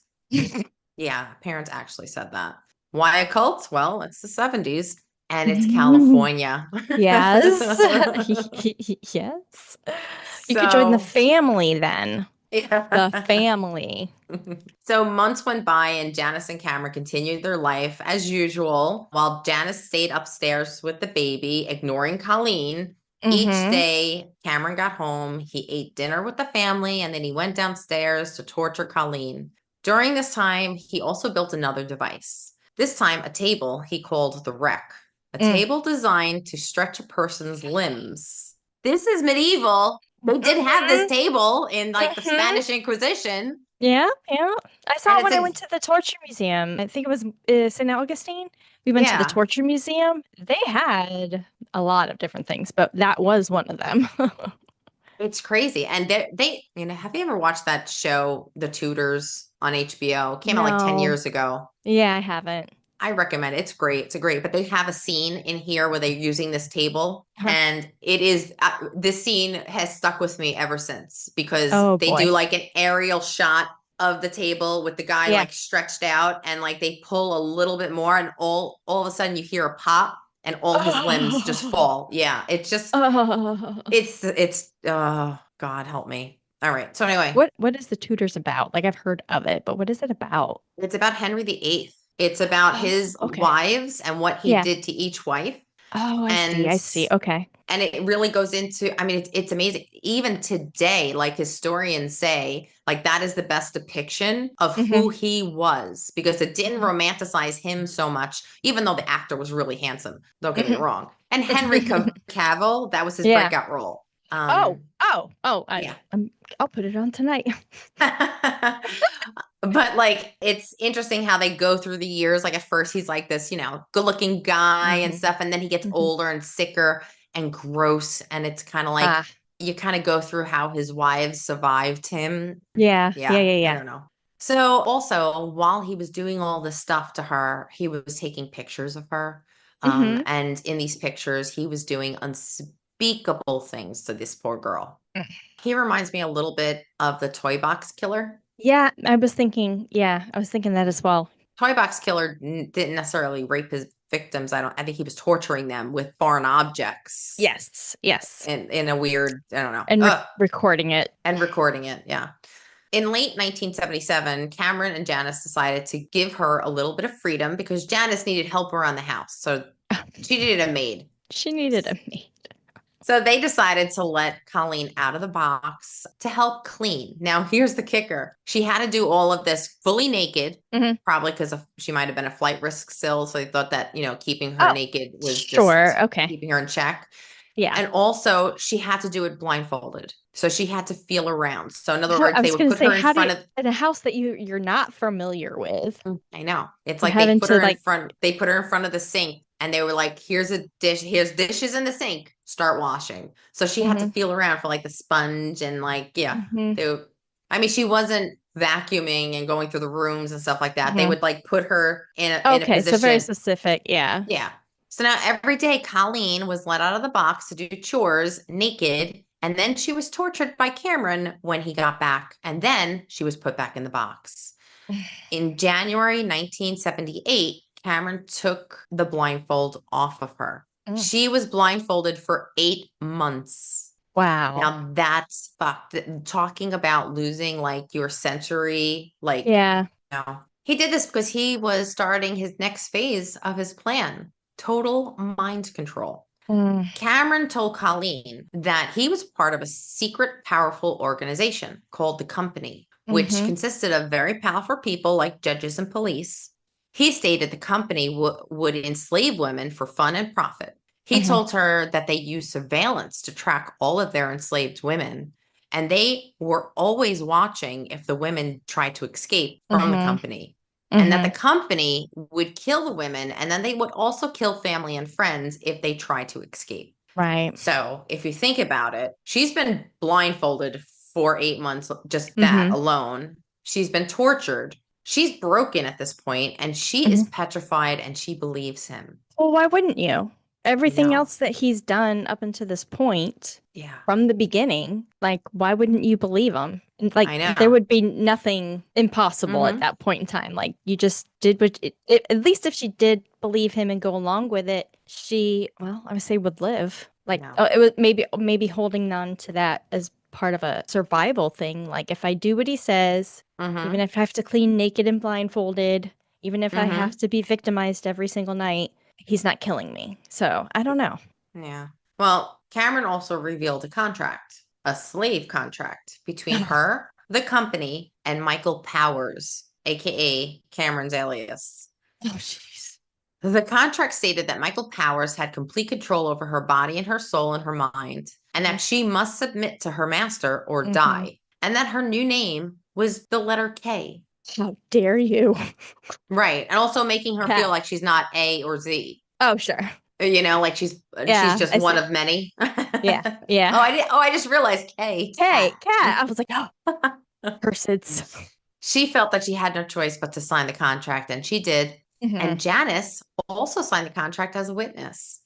Yeah, parents actually said that. Why a cult? Well, it's the 70s and it's California. Yes. Yes. You could join the So, family then. The Yeah. family. So months went by and Janice and Cameron continued their life as usual, while Janice stayed upstairs with the baby, ignoring Colleen. Each Mm-hmm. day, Cameron got home, he ate dinner with the family, and then he went downstairs to torture Colleen. During this time, he also built another device. This time, a table he called the Wreck, a Mm. table designed to stretch a person's limbs. This is medieval. They did have this Mm-hmm. table in like the Mm-hmm. Spanish Inquisition. Yeah, yeah. I saw And it it's when I a went to the torture museum. I think it was St. Augustine. We went to the yeah, torture museum. They had a lot of different things, but that was one of them. it's crazy. And have you ever watched that show, The Tudors on HBO? Came out like 10 No. years ago. Yeah, I haven't. I recommend it. It's great. It's a great, but they have a scene in here where they're using this table. Huh. And it is, this scene has stuck with me ever since because Oh they do boy. like an aerial shot of the table with the guy Yeah. like stretched out and like they pull a little bit more and all of a sudden you hear a pop and all his limbs just Oh. fall. Yeah. It's just, Oh. oh God help me. All right. So anyway, What is the Tudors about? Like I've heard of it, but what is it about? it's about Henry VIII. It's about Oh, his okay. wives and what he Yeah. did to each wife. Oh, I see. And I see. Okay. it really goes into, I mean, it's amazing. Even today, like historians say, like that is the best depiction of Hmm. who he was because it didn't Hmm. romanticize him so much, even though the actor was really handsome. Don't get me Hmm. wrong. And Henry Cavill, that was his Yeah. breakout role. Oh, Yeah. I'll put it on tonight. But like it's interesting how they go through the years. Like at first he's like this, good looking guy and Hmm. stuff, and then he gets Hmm. older and sicker and gross. And it's kind of like Ah, you kind of go through how his wives survived him. yeah, yeah, Yeah, yeah, I yeah. don't know. So also while he was doing all this stuff to her, he was taking pictures of her. Hmm. And in these pictures, he was doing unspeakable things to this poor girl. He reminds me a little bit of the Toy Box Killer. Yeah, I was thinking that as well. Toy Box Killer didn't necessarily rape his victims. I think he was torturing them with foreign objects Yes, yes. in a weird, I don't know. And recording it. And recording it. Yeah. In late 1977, Cameron and Janice decided to give her a little bit of freedom because Janice needed help around the house. So she needed a maid. She needed a me. So they decided to let Colleen out of the box to help clean. Now, here's the kicker. She had to do all of this fully naked, Hmm. probably because she might have been a flight risk still. So they thought that, keeping her Oh, naked was sure. just Okay. keeping her in check. Yeah. And also, she had to do it blindfolded. So she had to feel around. So, in other words, I they was would gonna put say, her in how do front you of, in a house that you're not familiar with, I know. It's and like they having put to her in like, front, they put her in front of the sink and they were like, here's a dish, here's dishes in the sink, start washing. So she had to hmm feel around for like the sponge and like, yeah, hmm they, I mean, she wasn't vacuuming and going through the rooms and stuff like that. They hmm would like put her in a Okay, so very position. specific. Yeah. Yeah. So now every day Colleen was let out of the box to do chores naked. And then she was tortured by Cameron when he got back. And then she was put back in the box. In January 1978, Cameron took the blindfold off of her. Mm. She was blindfolded for 8 months. Wow. Now that's fucked. Talking about losing like your sensory, like, Yeah. no. He did this because he was starting his next phase of his plan, total mind control. Mm. Cameron told Colleen that he was part of a secret, powerful organization called the Company, which Hmm. consisted of very powerful people like judges and police. He stated the company would enslave women for fun and profit. He Hmm. told her that they used surveillance to track all of their enslaved women, and they were always watching if the women tried to escape from the Hmm. company and that Hmm. the company would kill the women and then they would also kill family and friends if they tried to escape. Right. So, if you think about it, she's been blindfolded for 8 months, just that Hmm. alone. She's been tortured. She's broken at this point and she is Hmm. petrified and she believes him. Well, why wouldn't you? I Everything know. else that he's done up until this point, Yeah, from the beginning, like, why wouldn't you believe him? And, like, I there know. would be nothing impossible at Hmm. that point in time. Like, you just did at least if she did believe him and go along with it, she, well, I would say would live. Like, No. it was maybe holding on to that as part of a survival thing. Like if I do what he says, even Mm-hmm. if I have to clean naked and blindfolded, even if I have Mm-hmm. to be victimized every single night, he's not killing me. So I don't know. Yeah. Well, Cameron also revealed a contract, a slave contract between Oh, her, the company, and Michael Powers, aka Cameron's alias. jeez. The contract stated that Michael Powers had complete control over her body and her soul and her mind, and that she must submit to her master or Mm-hmm. die, and that her new name was the letter K. How dare you? Right. And also making her feel Cat. like she's not A or Z. Oh, sure. Like she's Yeah, just I one see. of many. Yeah, yeah. I just realized K, cat. Hey, cat. I was like, oh, curseds. She felt that she had no choice but to sign the contract, and she did. Hmm. And Janice also signed the contract as a witness.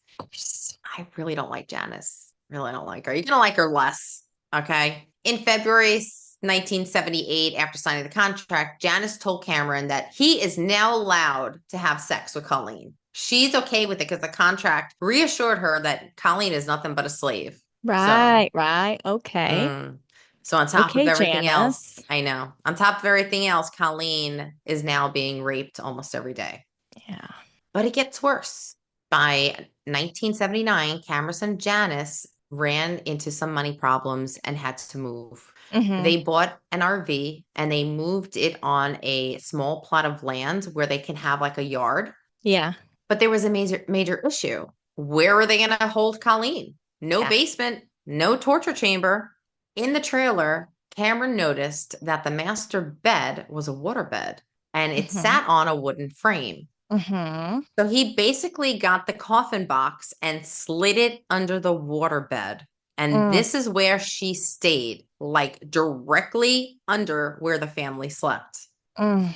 I really don't like Janice. Really don't like her. You're gonna like her less. Okay. In February 1978, after signing the contract, Janice told Cameron that he is now allowed to have sex with Colleen. She's okay with it because the contract reassured her that Colleen is nothing but a slave. So, Right, right. Okay. mm. So on top of Okay, everything else, Janice. I know. On top of everything else, Colleen is now being raped almost every day. Yeah. But it gets worse. By 1979, Cameron and Janice ran into some money problems and had to move. Hmm. They bought an RV and they moved it on a small plot of land where they can have like a yard. Yeah. But there was a major issue. Where were they going to hold Colleen? No Yeah. basement, no torture chamber. In the trailer, Cameron noticed that the master bed was a waterbed and it Hmm. sat on a wooden frame. Hmm. So he basically got the coffin box and slid it under the waterbed. And Mm, this is where she stayed, like directly under where the family slept. mm,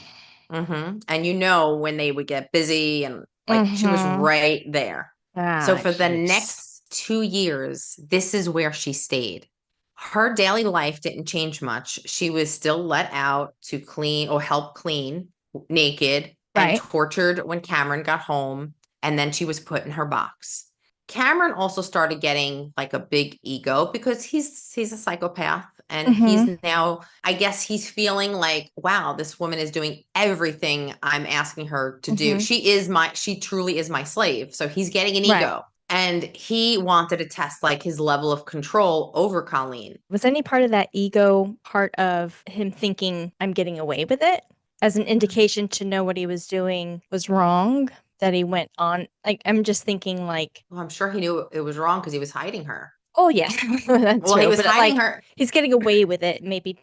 And you know when they would get busy and like she was hmm. right there. So Ah, for the jeez. next 2 years, this is where she stayed. Her daily life didn't change much. She was still let out to clean or help clean naked and Right. tortured when Cameron got home. And then she was put in her box. Cameron also started getting like a big ego because he's a psychopath and he's Hmm. now I guess he's feeling like wow, this woman is doing everything I'm asking her to do. Hmm. She truly is my slave. So he's getting an Right. ego and he wanted to test like his level of control over Colleen. Was any part of that ego part of him thinking I'm getting away with it as an indication to know what he was doing was wrong? That he went on, like, I'm just thinking, like, Well, I'm sure he knew it was wrong because he was hiding her. oh yeah, that Well, he too. was But hiding like, her. he's getting away with it, maybe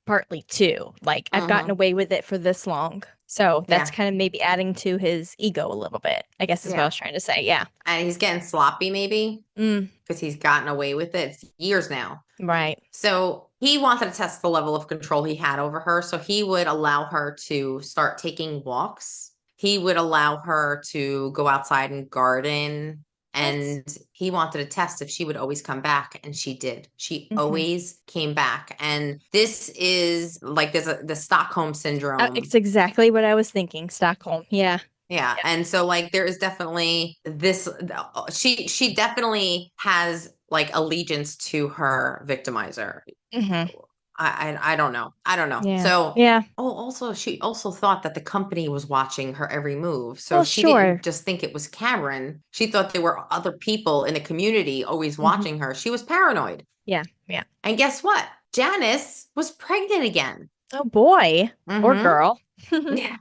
partly too. Like, I've gotten Hmm. away with it for this long, so that's Yeah. kind of maybe adding to his ego a little bit, I guess is what I Yeah. was trying to say. Yeah. And he's getting sloppy maybe Mm, because he's gotten away with it. It's years now. right. So he wanted to test the level of control he had over her. So he would allow her to start taking walks. He would allow her to go outside and garden. What? And he wanted to test if she would always come back. And she did. She Hmm. always came back. And this is like the Stockholm syndrome. It's exactly what I was thinking. Stockholm. Yeah. Yeah. Yep. And so like there is definitely this she definitely has like allegiance to her victimizer. Hmm. I don't know. I don't know. Yeah. So Yeah. also she also thought that the company was watching her every move. So Well, she didn't sure. just think it was Cameron. She thought there were other people in the community always Hmm. watching her. She was paranoid. Yeah. Yeah. And guess what? Janice was pregnant again. Oh boy or Mm-hmm. girl. Yeah.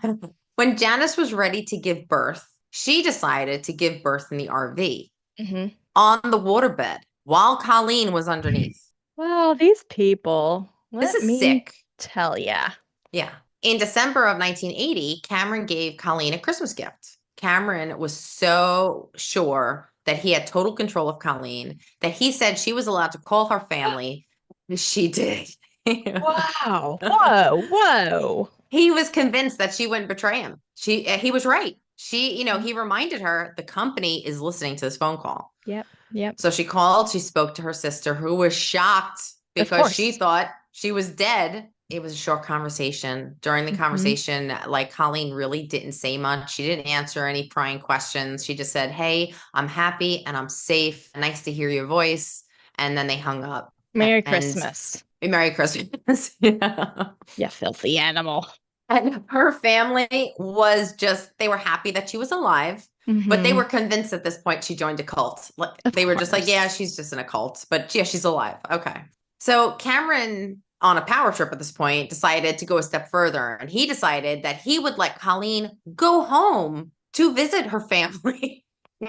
When Janice was ready to give birth, she decided to give birth in the RV Hmm. on the waterbed while Colleen was underneath. Well, these people, This let is me sick. tell ya. Yeah. In December of 1980, Cameron gave Colleen a Christmas gift. Cameron was so sure that he had total control of Colleen that he said she was allowed to call her family. She did. Wow. Whoa. Whoa. He was convinced that she wouldn't betray him. He was right. He reminded her the company is listening to this phone call. Yep. Yep. So she called, she spoke to her sister, who was shocked Of because she course. thought she was dead. It was a short conversation. During the Hmm. conversation, like Colleen really didn't say much. She didn't answer any prying questions. She just said, "Hey, I'm happy and I'm safe. Nice to hear your voice." And then they hung up. Merry And Christmas. Merry Christmas. Yeah. You filthy animal. And her family was just, they were happy that she was alive, but they Mm-hmm. were convinced at this point she joined a cult. Like Of they were just like, yeah, course. she's just in a cult, but yeah, she's alive. Okay. So Cameron, on a power trip at this point, decided to go a step further. And he decided that he would let Colleen go home to visit her family.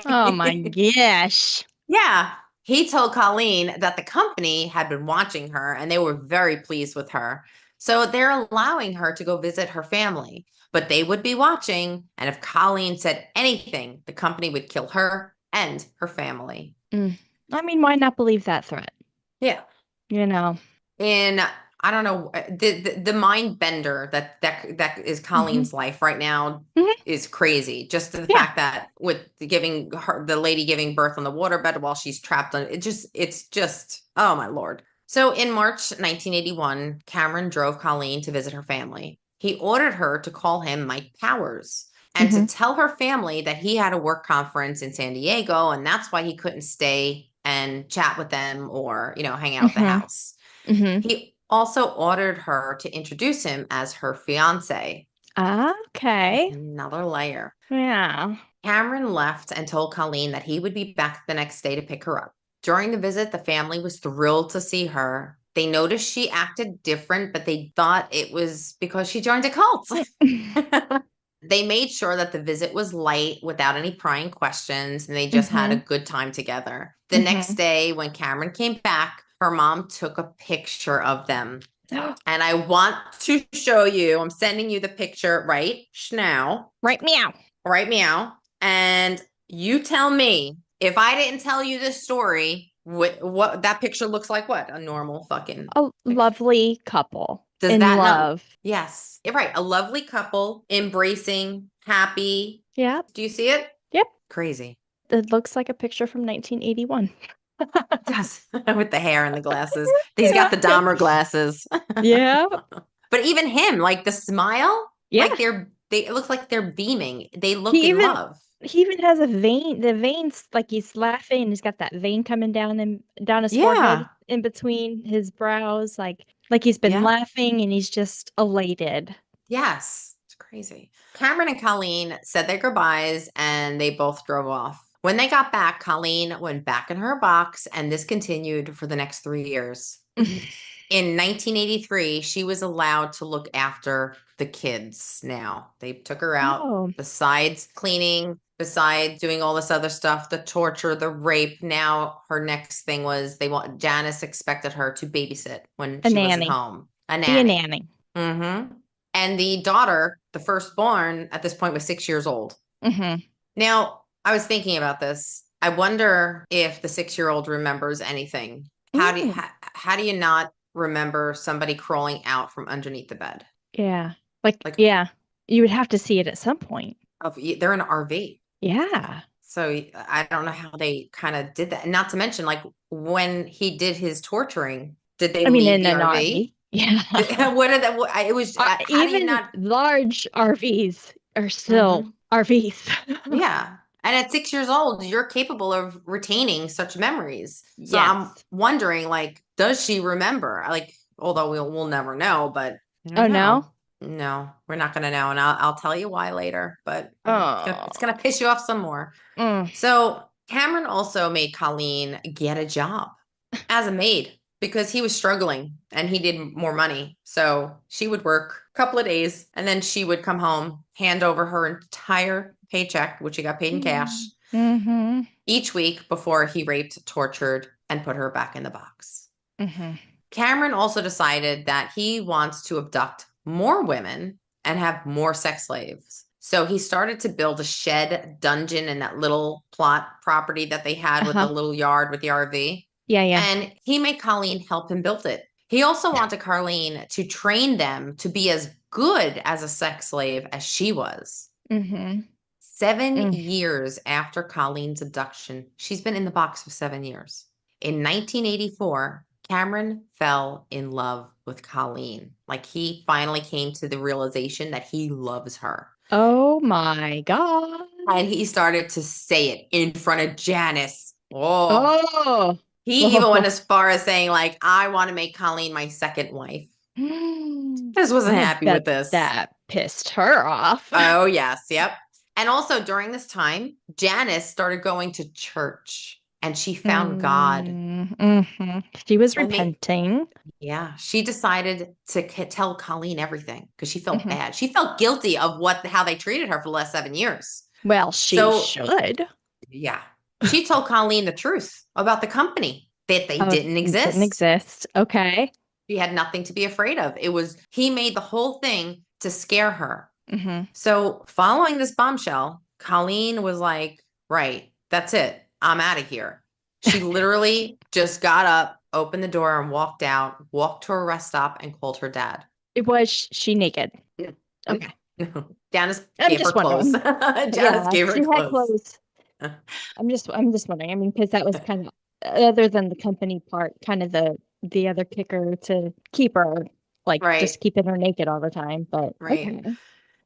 Oh my gosh. Yeah. He told Colleen that the company had been watching her and they were very pleased with her. So they're allowing her to go visit her family, but they would be watching. And if Colleen said anything, the company would kill her and her family. Mm. I mean, why not believe that threat? Yeah. You know. In I don't know the mind bender that is Hmm. Colleen's life right now Hmm. is crazy. Just the Yeah. fact that with giving her the lady giving birth on the waterbed while she's trapped on it's just oh my lord. So in March 1981, Cameron drove Colleen to visit her family. He ordered her to call him Mike Powers and to Hmm. tell her family that he had a work conference in San Diego and that's why he couldn't stay and chat with them or, hang out at the Hmm. house. Hmm. He also ordered her to introduce him as her fiance. Okay. Another layer. Yeah. Cameron left and told Colleen that he would be back the next day to pick her up. During the visit, the family was thrilled to see her. They noticed she acted different, but they thought it was because she joined a cult. They made sure that the visit was light without any prying questions, and they just had a Hmm. good time together. The next Hmm. day, when Cameron came back, her mom took a picture of them. And I want to show you, I'm sending you the picture right now, Right, meow. right meow. And you tell me if I didn't tell you this story, what that picture looks like, what? A normal fucking A picture. lovely couple Does in that not? love. Yes. Right. A lovely couple, embracing, happy. Yep. Do you see it? Yep. Crazy. It looks like a picture from 1981. It does. With the hair and the glasses. He's got Yeah. the Dahmer glasses. Yeah. But even him, like the smile, Yeah. like it looks like they're beaming. They look He in even love. he even has a vein. The veins, like he's laughing, he's got that vein coming down and down his forehead Yeah. in between his brows, like he's been Yeah. laughing and he's just elated. Yes. It's crazy. Cameron and Colleen said their goodbyes and they both drove off. When they got back, Colleen went back in her box and this continued for the next 3 years. In 1983, she was allowed to look after the kids now. They took her out, Oh, besides cleaning, besides doing all this other stuff, the torture, the rape. Now her next thing was Janice expected her to babysit when a she wasn't nanny. home. A Be a nanny. nanny. Mm-hmm. And the daughter, the firstborn, at this point was 6 years old. Hmm. Now, I was thinking about this. I wonder if the 6-year-old remembers anything. Mm, How do you not remember somebody crawling out from underneath the bed? yeah. Like Yeah. You would have to see it at some point. they're in an RV. Yeah. So I don't know how they kind of did that. And not to mention, like when he did his torturing, did they I mean, leave in the an RV? RV. Yeah. What are that? It was. How do you Even not? large RVs are still Mhm. RVs. Yeah. And at 6 years old, you're capable of retaining such memories. So I'm Yes. wondering, like, does she remember? Like, although we'll never know, but I Oh don't no. know. No, we're not gonna know, and I'll tell you why later. But it's Oh. gonna piss you off some more. Mm. So Cameron also made Colleen get a job as a maid because he was struggling and he did more money. So she would work a couple of days and then she would come home, hand over her entire paycheck, which she got paid in cash, Mm-hmm. each week before he raped, tortured, and put her back in the box. Mm-hmm. Cameron also decided that he wants to abduct more women and have more sex slaves. So he started to build a shed dungeon in that little plot property that they had with the Uh-huh. little yard with the RV. Yeah, yeah. And he made Colleen help him build it. He also wanted Colleen to train them to be as good as a sex slave as she was. Mm-hmm. 7 years after Colleen's abduction, she's been in the box for 7 years. In 1984, Cameron fell in love with Colleen. Like he finally came to the realization that he loves her. Oh my God. And he started to say it in front of Janice. Oh, Oh. He even went Oh, as far as saying, like, I want to make Colleen my second wife. Just wasn't I happy bet with this. that pissed her off. Oh, yes. Yep. And also during this time, Janice started going to church and she found God. She was I mean, repenting. yeah, she decided to tell Colleen everything because she felt Mhm. bad. She felt guilty of how they treated her for the last 7 years. Well, she So, should. yeah, she told Colleen the truth about the company, that they Oh, didn't didn't exist. exist. Okay. She had nothing to be afraid of. He made the whole thing to scare her. Hmm. So, following this bombshell, Colleen was like, right, that's it. I'm out of here. She literally just got up, opened the door, and walked out, walked to a rest stop, and called her dad. It was she naked. Mm. Okay. Janice I'm gave her just clothes. wondering. Janice Yeah, gave her she had clothes. clothes. I'm just wondering. I mean, because that was kind of other than the company part, kind of the other kicker to keep her like Right, just keeping her naked all the time. But right. okay.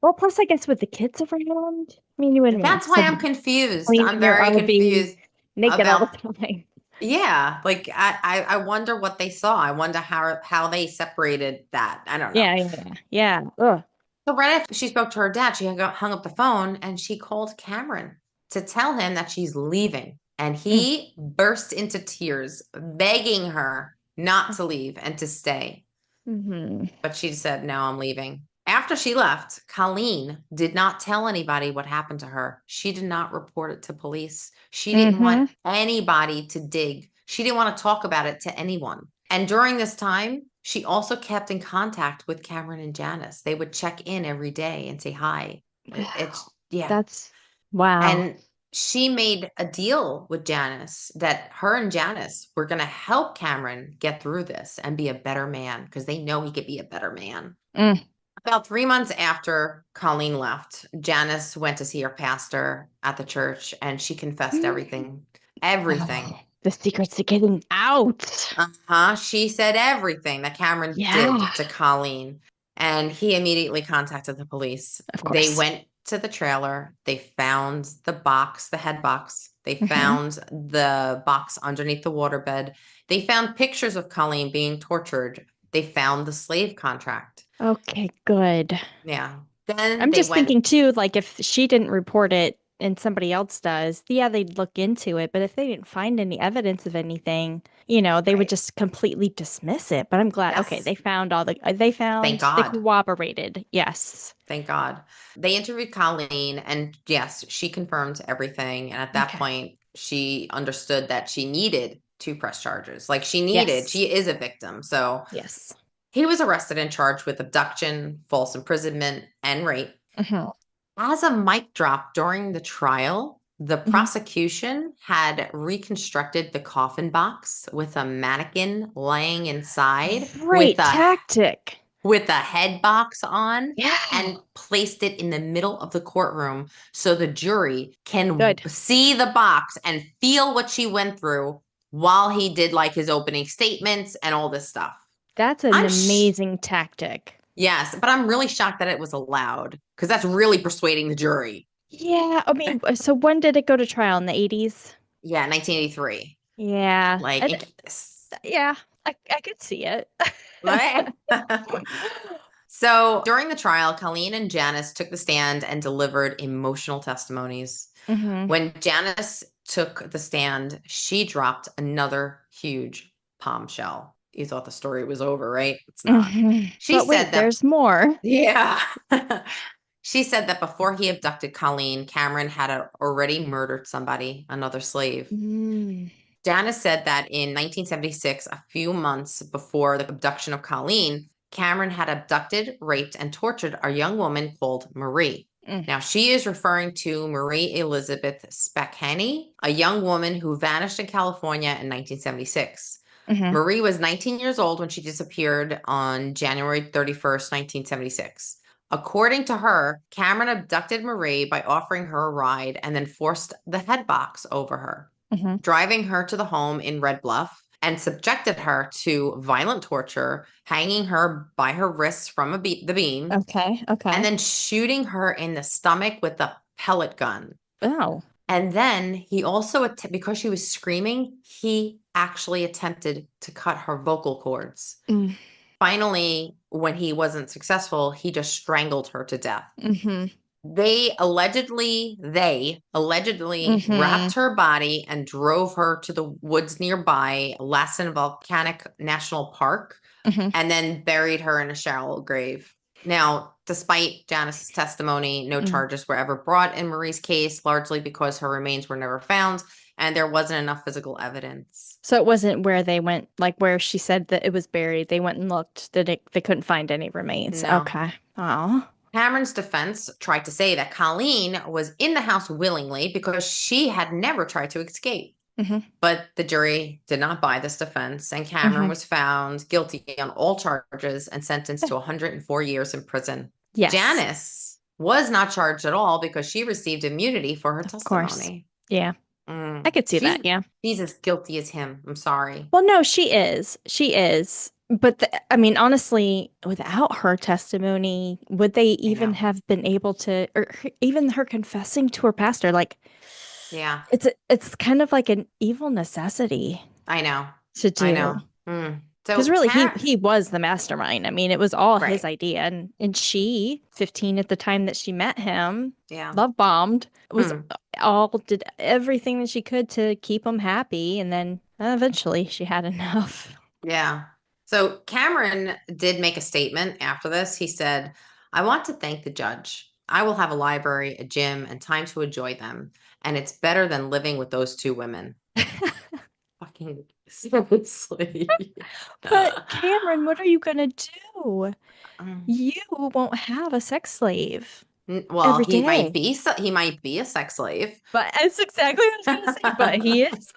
Well, plus I guess with the kids around, I mean, you wouldn't want That's why I'm somebody confused. cleaning I'm your very RV confused naked all the about, time. yeah, like I wonder what they saw. I wonder how they separated that. I don't know. Yeah, yeah, yeah. Ugh. So right after she spoke to her dad, she hung up the phone and she called Cameron to tell him that she's leaving. And Mm. he burst into tears, begging her not to leave and to stay. Mm-hmm. But she said, no, I'm leaving. After she left, Colleen did not tell anybody what happened to her. She did not report it to police. She didn't want Mm-hmm. anybody to dig. She didn't want to talk about it to anyone. And during this time, she also kept in contact with Cameron and Janice. They would check in every day and say hi. It's, Wow. yeah. That's wow. And she made a deal with Janice that her and Janice were going to help Cameron get through this and be a better man because they know he could be a better man. Mm. About 3 months after Colleen left, Janice went to see her pastor at the church and she confessed everything. Everything. Oh, the secrets are getting out. Uh-huh. She said everything that Cameron Yeah, did to Colleen. And he immediately contacted the police. of They course. went to the trailer. They found the box, the head box. They Hmm. found the box underneath the waterbed. They found pictures of Colleen being tortured. They found the slave contract. Okay, good. Yeah. Then I'm they just went, thinking too, like if she didn't report it and somebody else does, yeah, they'd look into it. But if they didn't find any evidence of anything, they would right. just completely dismiss it. But I'm glad, okay, Yes. they found Thank they God. corroborated. Yes. Thank God. They interviewed Colleen, and yes, she confirmed everything. And at that Okay. point, she understood that she needed to press charges. Like Yes. she is a victim. So Yes. he was arrested and charged with abduction, false imprisonment, and rape. Hmm. As a mic drop during the trial, the Hmm. prosecution had reconstructed the coffin box with a mannequin laying inside Great tactic. with a head box on Yeah. and placed it in the middle of the courtroom so the jury can Good. see the box and feel what she went through while he did like his opening statements and all this stuff. That's an I'm amazing tactic. yes, but I'm really shocked that it was allowed because that's really persuading the jury. Yeah, I mean, so when did it go to trial in the 80s? Yeah, 1983. Yeah. Like, And yeah, I could see it. right? So during the trial, Colleen and Janice took the stand and delivered emotional testimonies. Hmm. When Janice took the stand, she dropped another huge bombshell. You thought the story was over, right? It's not. Hmm. She But said wait, that, there's more. yeah. She said that before he abducted Colleen, Cameron had already murdered somebody, another slave. Mm. Janice said that in 1976, a few months before the abduction of Colleen, Cameron had abducted, raped, and tortured a young woman called Marie. Mm. Now, she is referring to Marie Elizabeth Speckhany, a young woman who vanished in California in 1976. Hmm. Marie was 19 years old when she disappeared on January 31st, 1976. According to her, Cameron abducted Marie by offering her a ride and then forced the head box over her, Hmm. driving her to the home in Red Bluff and subjected her to violent torture, hanging her by her wrists from the beam, Okay, and okay. then shooting her in the stomach with a pellet gun. Oh. And then he also, because she was screaming, he actually attempted to cut her vocal cords. Mm. Finally, when he wasn't successful, he just strangled her to death. Hmm. They allegedly Hmm. wrapped her body and drove her to the woods nearby Lassen Volcanic National Park Hmm. and then buried her in a shallow grave. Now, despite Janice's testimony, no Mm. charges were ever brought in Marie's case, largely because her remains were never found and there wasn't enough physical evidence. So it wasn't where they went, like where she said that it was buried. They went and looked. They couldn't find any remains. No. Okay. Oh. Cameron's defense tried to say that Colleen was in the house willingly because she had never tried to escape. Hmm. But the jury did not buy this defense, and Cameron Hmm. was found guilty on all charges and sentenced to 104 years in prison. Yes, Janice was not charged at all because she received immunity for her of course. testimony. Yeah, I Mm. could see She's that. Yeah. she's as guilty as him. I'm sorry. Well, no, she is. She is. But I mean, honestly, without her testimony, would they I even know. have been able to, or even her confessing to her pastor? Like, Yeah, it's kind of like an evil necessity I know. to I do. know. Mm. Because So, really, he was the mastermind. I mean, it was all his right. idea, and she, 15 at the time that she met him, Yeah. love bombed, was Mm. all did everything that she could to keep him happy, and then eventually she had enough. Yeah. So Cameron did make a statement after this. He said, I want to thank the judge. I will have a library, a gym, and time to enjoy them. And it's better than living with those two women. Fucking seriously. But Cameron, what are you gonna do? Um, You won't have a sex slave well, every day. he might be a sex slave. But that's exactly what I was gonna say. But he is.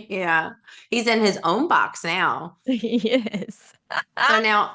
Yeah. He's in his own box now. He is. So now,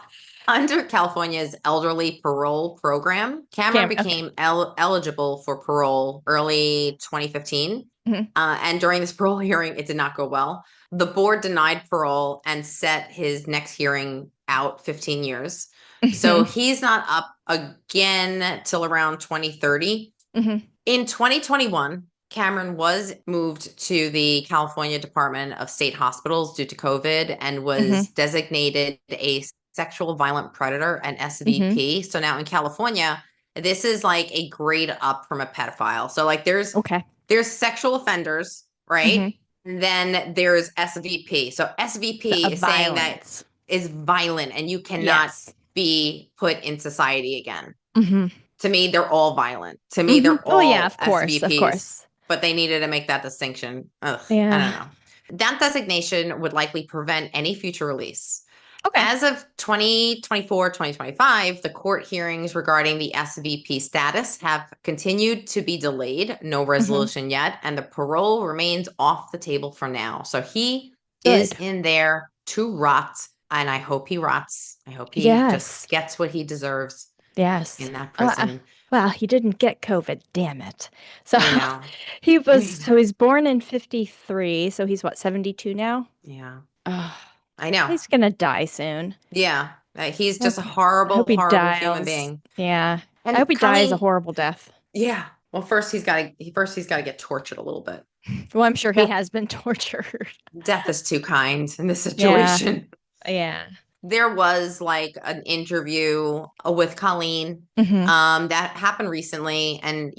under California's elderly parole program, Cameron Cameron. Okay. became eligible for parole early 2015. Mhm. And during this parole hearing, it did not go well. The board denied parole and set his next hearing out 15 years. So Mhm. he's not up again till around 2030. Mhm. In 2021, Cameron was moved to the California Department of State Hospitals due to COVID and Mhm. was designated a sexual violent predator, an Mhm. SVP. So now in California, this is like a grade up from a pedophile. So like Okay. there's sexual offenders, right? Mhm. Then there's SVP. So SVP Of is saying that violence. is violent and you cannot Yes. be put in society again. Mhm. To me, they're all violent. To me, Mhm. they're Oh yeah, all of course. Of SVPs, course. but they needed to make that distinction. Ugh, I don't Yeah. know. That designation would likely prevent any future release. Okay. As of 2024, 2025, the court hearings regarding the SVP status have continued to be delayed, no Mhm. resolution yet, and the parole remains off the table for now. So he is Good. in there to rot, and I hope he rots. I hope he just Yes. gets what he deserves Yes. in that Uh, uh, prison. well, he didn't get COVID, damn it. So I know. he's born in 53, so he's what, 72 now? Yeah, Oh, I know. he's gonna die soon. Yeah, he's just a I hope horrible, he horrible human dies. being. Yeah. I hope And he dies a Colleen, horrible death. yeah. Well, first he's got to get tortured a little bit. Well, I'm sure he Death, has been tortured. death is too kind in this Yeah. situation. Yeah. There was like an interview with Colleen Hmm. that happened recently, and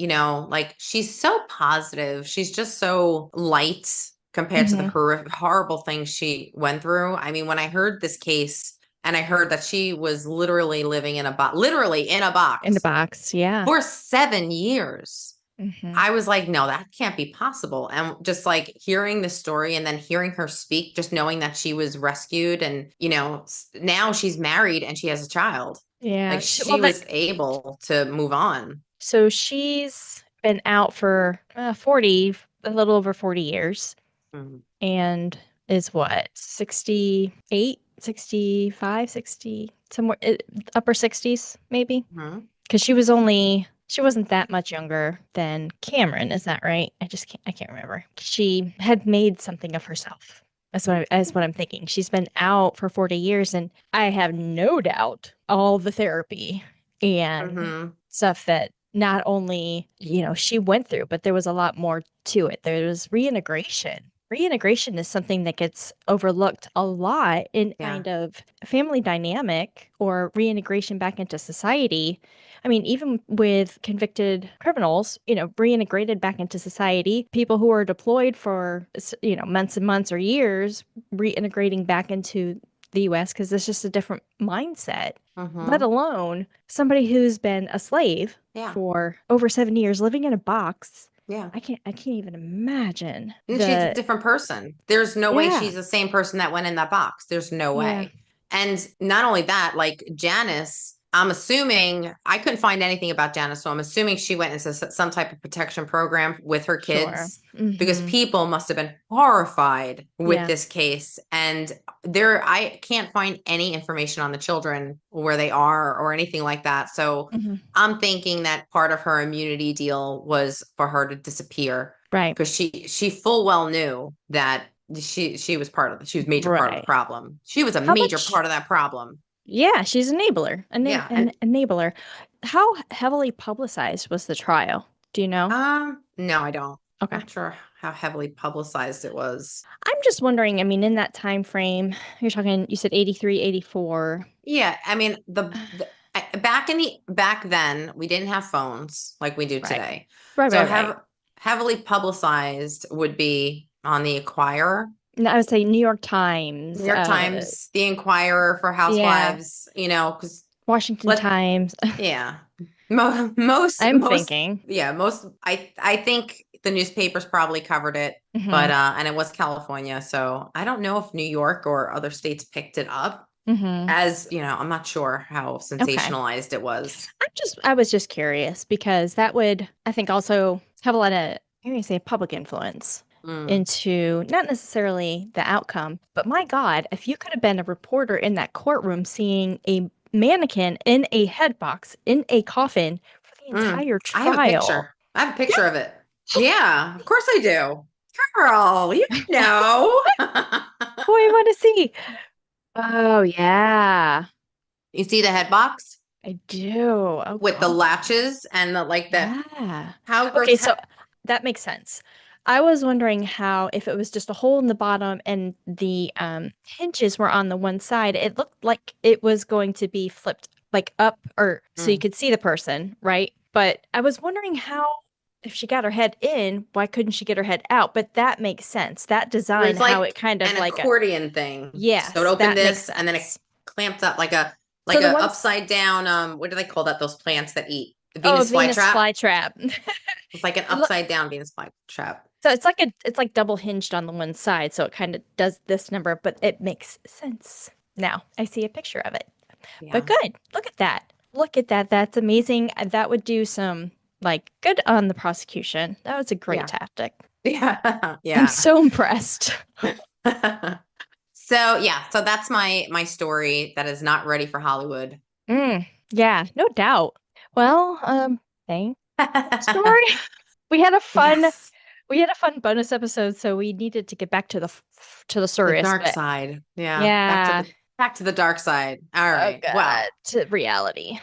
like she's so positive. She's just so light compared to the Hmm. horrible things she went through. I mean, when I heard this case and I heard that she was literally living in a box, literally in a In the box box. Yeah. for 7 years. Hmm. I was like, no, that can't be possible. And just like hearing the story and then hearing her speak, just knowing that she was rescued and, now she's married and she has a child. Yeah. Like she was able to move on. So she's been out for 40, a little over 40 years, Mhm. and is what, 68, 65, 60, somewhere upper 60s, maybe? Mhm. Because she wasn't that much younger than Cameron, is that right? I can't remember. She had made something of herself. That's what I'm thinking. She's been out for 40 years, and I have no doubt all the therapy and Mhm. stuff that not only, she went through, but there was a lot more to it. There was reintegration. Reintegration is something that gets overlooked a lot in Yeah. kind of family dynamic or reintegration back into society. I mean, even with convicted criminals, reintegrated back into society, people who are deployed for, months and months or years, reintegrating back into the US because it's just a different mindset, let Mm-hmm. alone somebody who's been a slave Yeah. for over 7 years living in a box. Yeah. I can't even imagine And she's a the different person. There's no way yeah. she's the same person that went in that box. There's no Yeah. way. And not only that, like Janice, I'm assuming I couldn't find anything about Janice, so I'm assuming she went into some type of protection program with her Sure. kids because Mhm. people must have been horrified with Yeah. this case. And I can't find any information on the children where they are or anything like that. So Mhm. I'm thinking that part of her immunity deal was for her to disappear Right. because she full well knew that she was a major part of the Right. problem. She was a How major much part of that problem. Yeah, she's an enabler. Yeah, An enabler. How heavily publicized was the trial? Do you know? no, I don't. Okay. Not sure how heavily publicized it was. I'm just wondering, I mean, in that time frame, you said 83, 84. Yeah, I mean back then we didn't have phones like we do Right. today. Right, So right, right. heavily publicized would be on the Enquirer, No, I would say New York Times, New York Times, the Enquirer for yeah, housewives, because Washington Times. yeah. Most I'm thinking. yeah, most I think the newspapers probably covered it, but Mhm. and it was California, so I don't know if New York or other states picked it up Mhm. as, I'm not sure how Okay. sensationalized it was. I was just curious because that would, I think, also have a lot of, how do you say, public influence Mm. into not necessarily the outcome, but my God, if you could have been a reporter in that courtroom seeing a mannequin in a head box in a coffin for the entire I have a trial. picture. I have a picture of it. Yeah, of course I do. Girl, you know. Oh, I want to see. Oh, yeah, You see the head box I do. Oh, with the God. latches and the like that. Yeah. How Okay, so grotesque. that makes sense. I was wondering how if it was just a hole in the bottom and the hinges were on the one side, it looked like it was going to be flipped like up or so you Mm. could see the person, right? But I was wondering how if she got her head in, why couldn't she get her head out? But that makes sense. That design, There's how like it kind of an like a accordion thing. So it yes, opened that makes this and then it sense. clamped up like So the a ones upside down what do they call that? Those plants that eat the oh, Venus Venus flytrap. flytrap. It's like an It look upside down Venus flytrap. so it's like double hinged on the one side, so it kind of does this number, but it makes sense. Now I see a picture of it. But Yeah. good. Look at that. Look at that. That's amazing. That would do some like good on the prosecution. That was a great Yeah. tactic. Yeah. I'm Yeah. so impressed. So yeah, so that's my story that is not ready for Hollywood. Yeah, no doubt. Well, thanks story. We had a fun Yes. we had a fun bonus episode, so we needed to get back to to the The serious, dark but side. Yeah. yeah. Back to the dark side. All Oh right. God, to reality.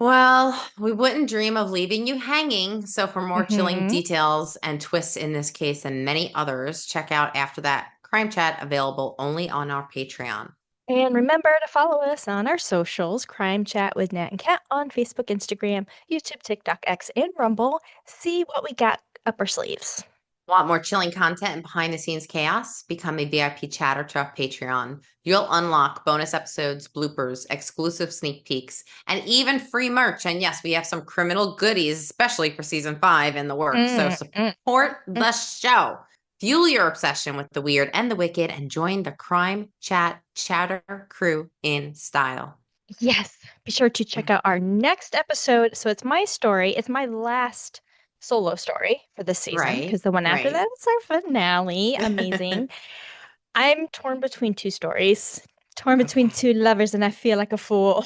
Well, we wouldn't dream of leaving you hanging. So, for more chilling Hmm. details and twists in this case and many others, check out After That Crime Chat, available only on our Patreon. And remember to follow us on our socials, Crime Chat with Nat and Kat on Facebook, Instagram, YouTube, TikTok, X, and Rumble. See what we got up our sleeves. Want more chilling content and behind the scenes chaos? Become a VIP chatter to our Patreon. You'll unlock bonus episodes, bloopers, exclusive sneak peeks, and even free merch. And yes, we have some criminal goodies, especially for season 5 in the works. So support the show. Fuel your obsession with the weird and the wicked and join the Crime Chat Chatter crew in style. Yes. Be sure to check out our next episode. So it's my story. It's my last solo story for this season because the one after that is our finale. Amazing. I'm torn between two stories, torn between two lovers, and I feel like a fool.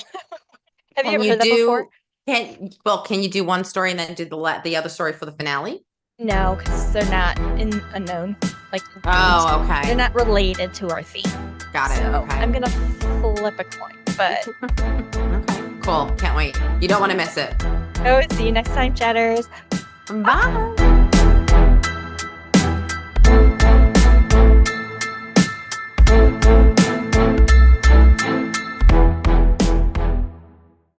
Have you ever heard that before? Can you do one story and then do the other story for the finale? No, because they're not in unknown. Like oh, okay. They're not related to our theme. Got it. So okay. I'm gonna flip a coin, but okay, cool. Can't wait. You don't want to miss it. So see you next time, chatters. Bye.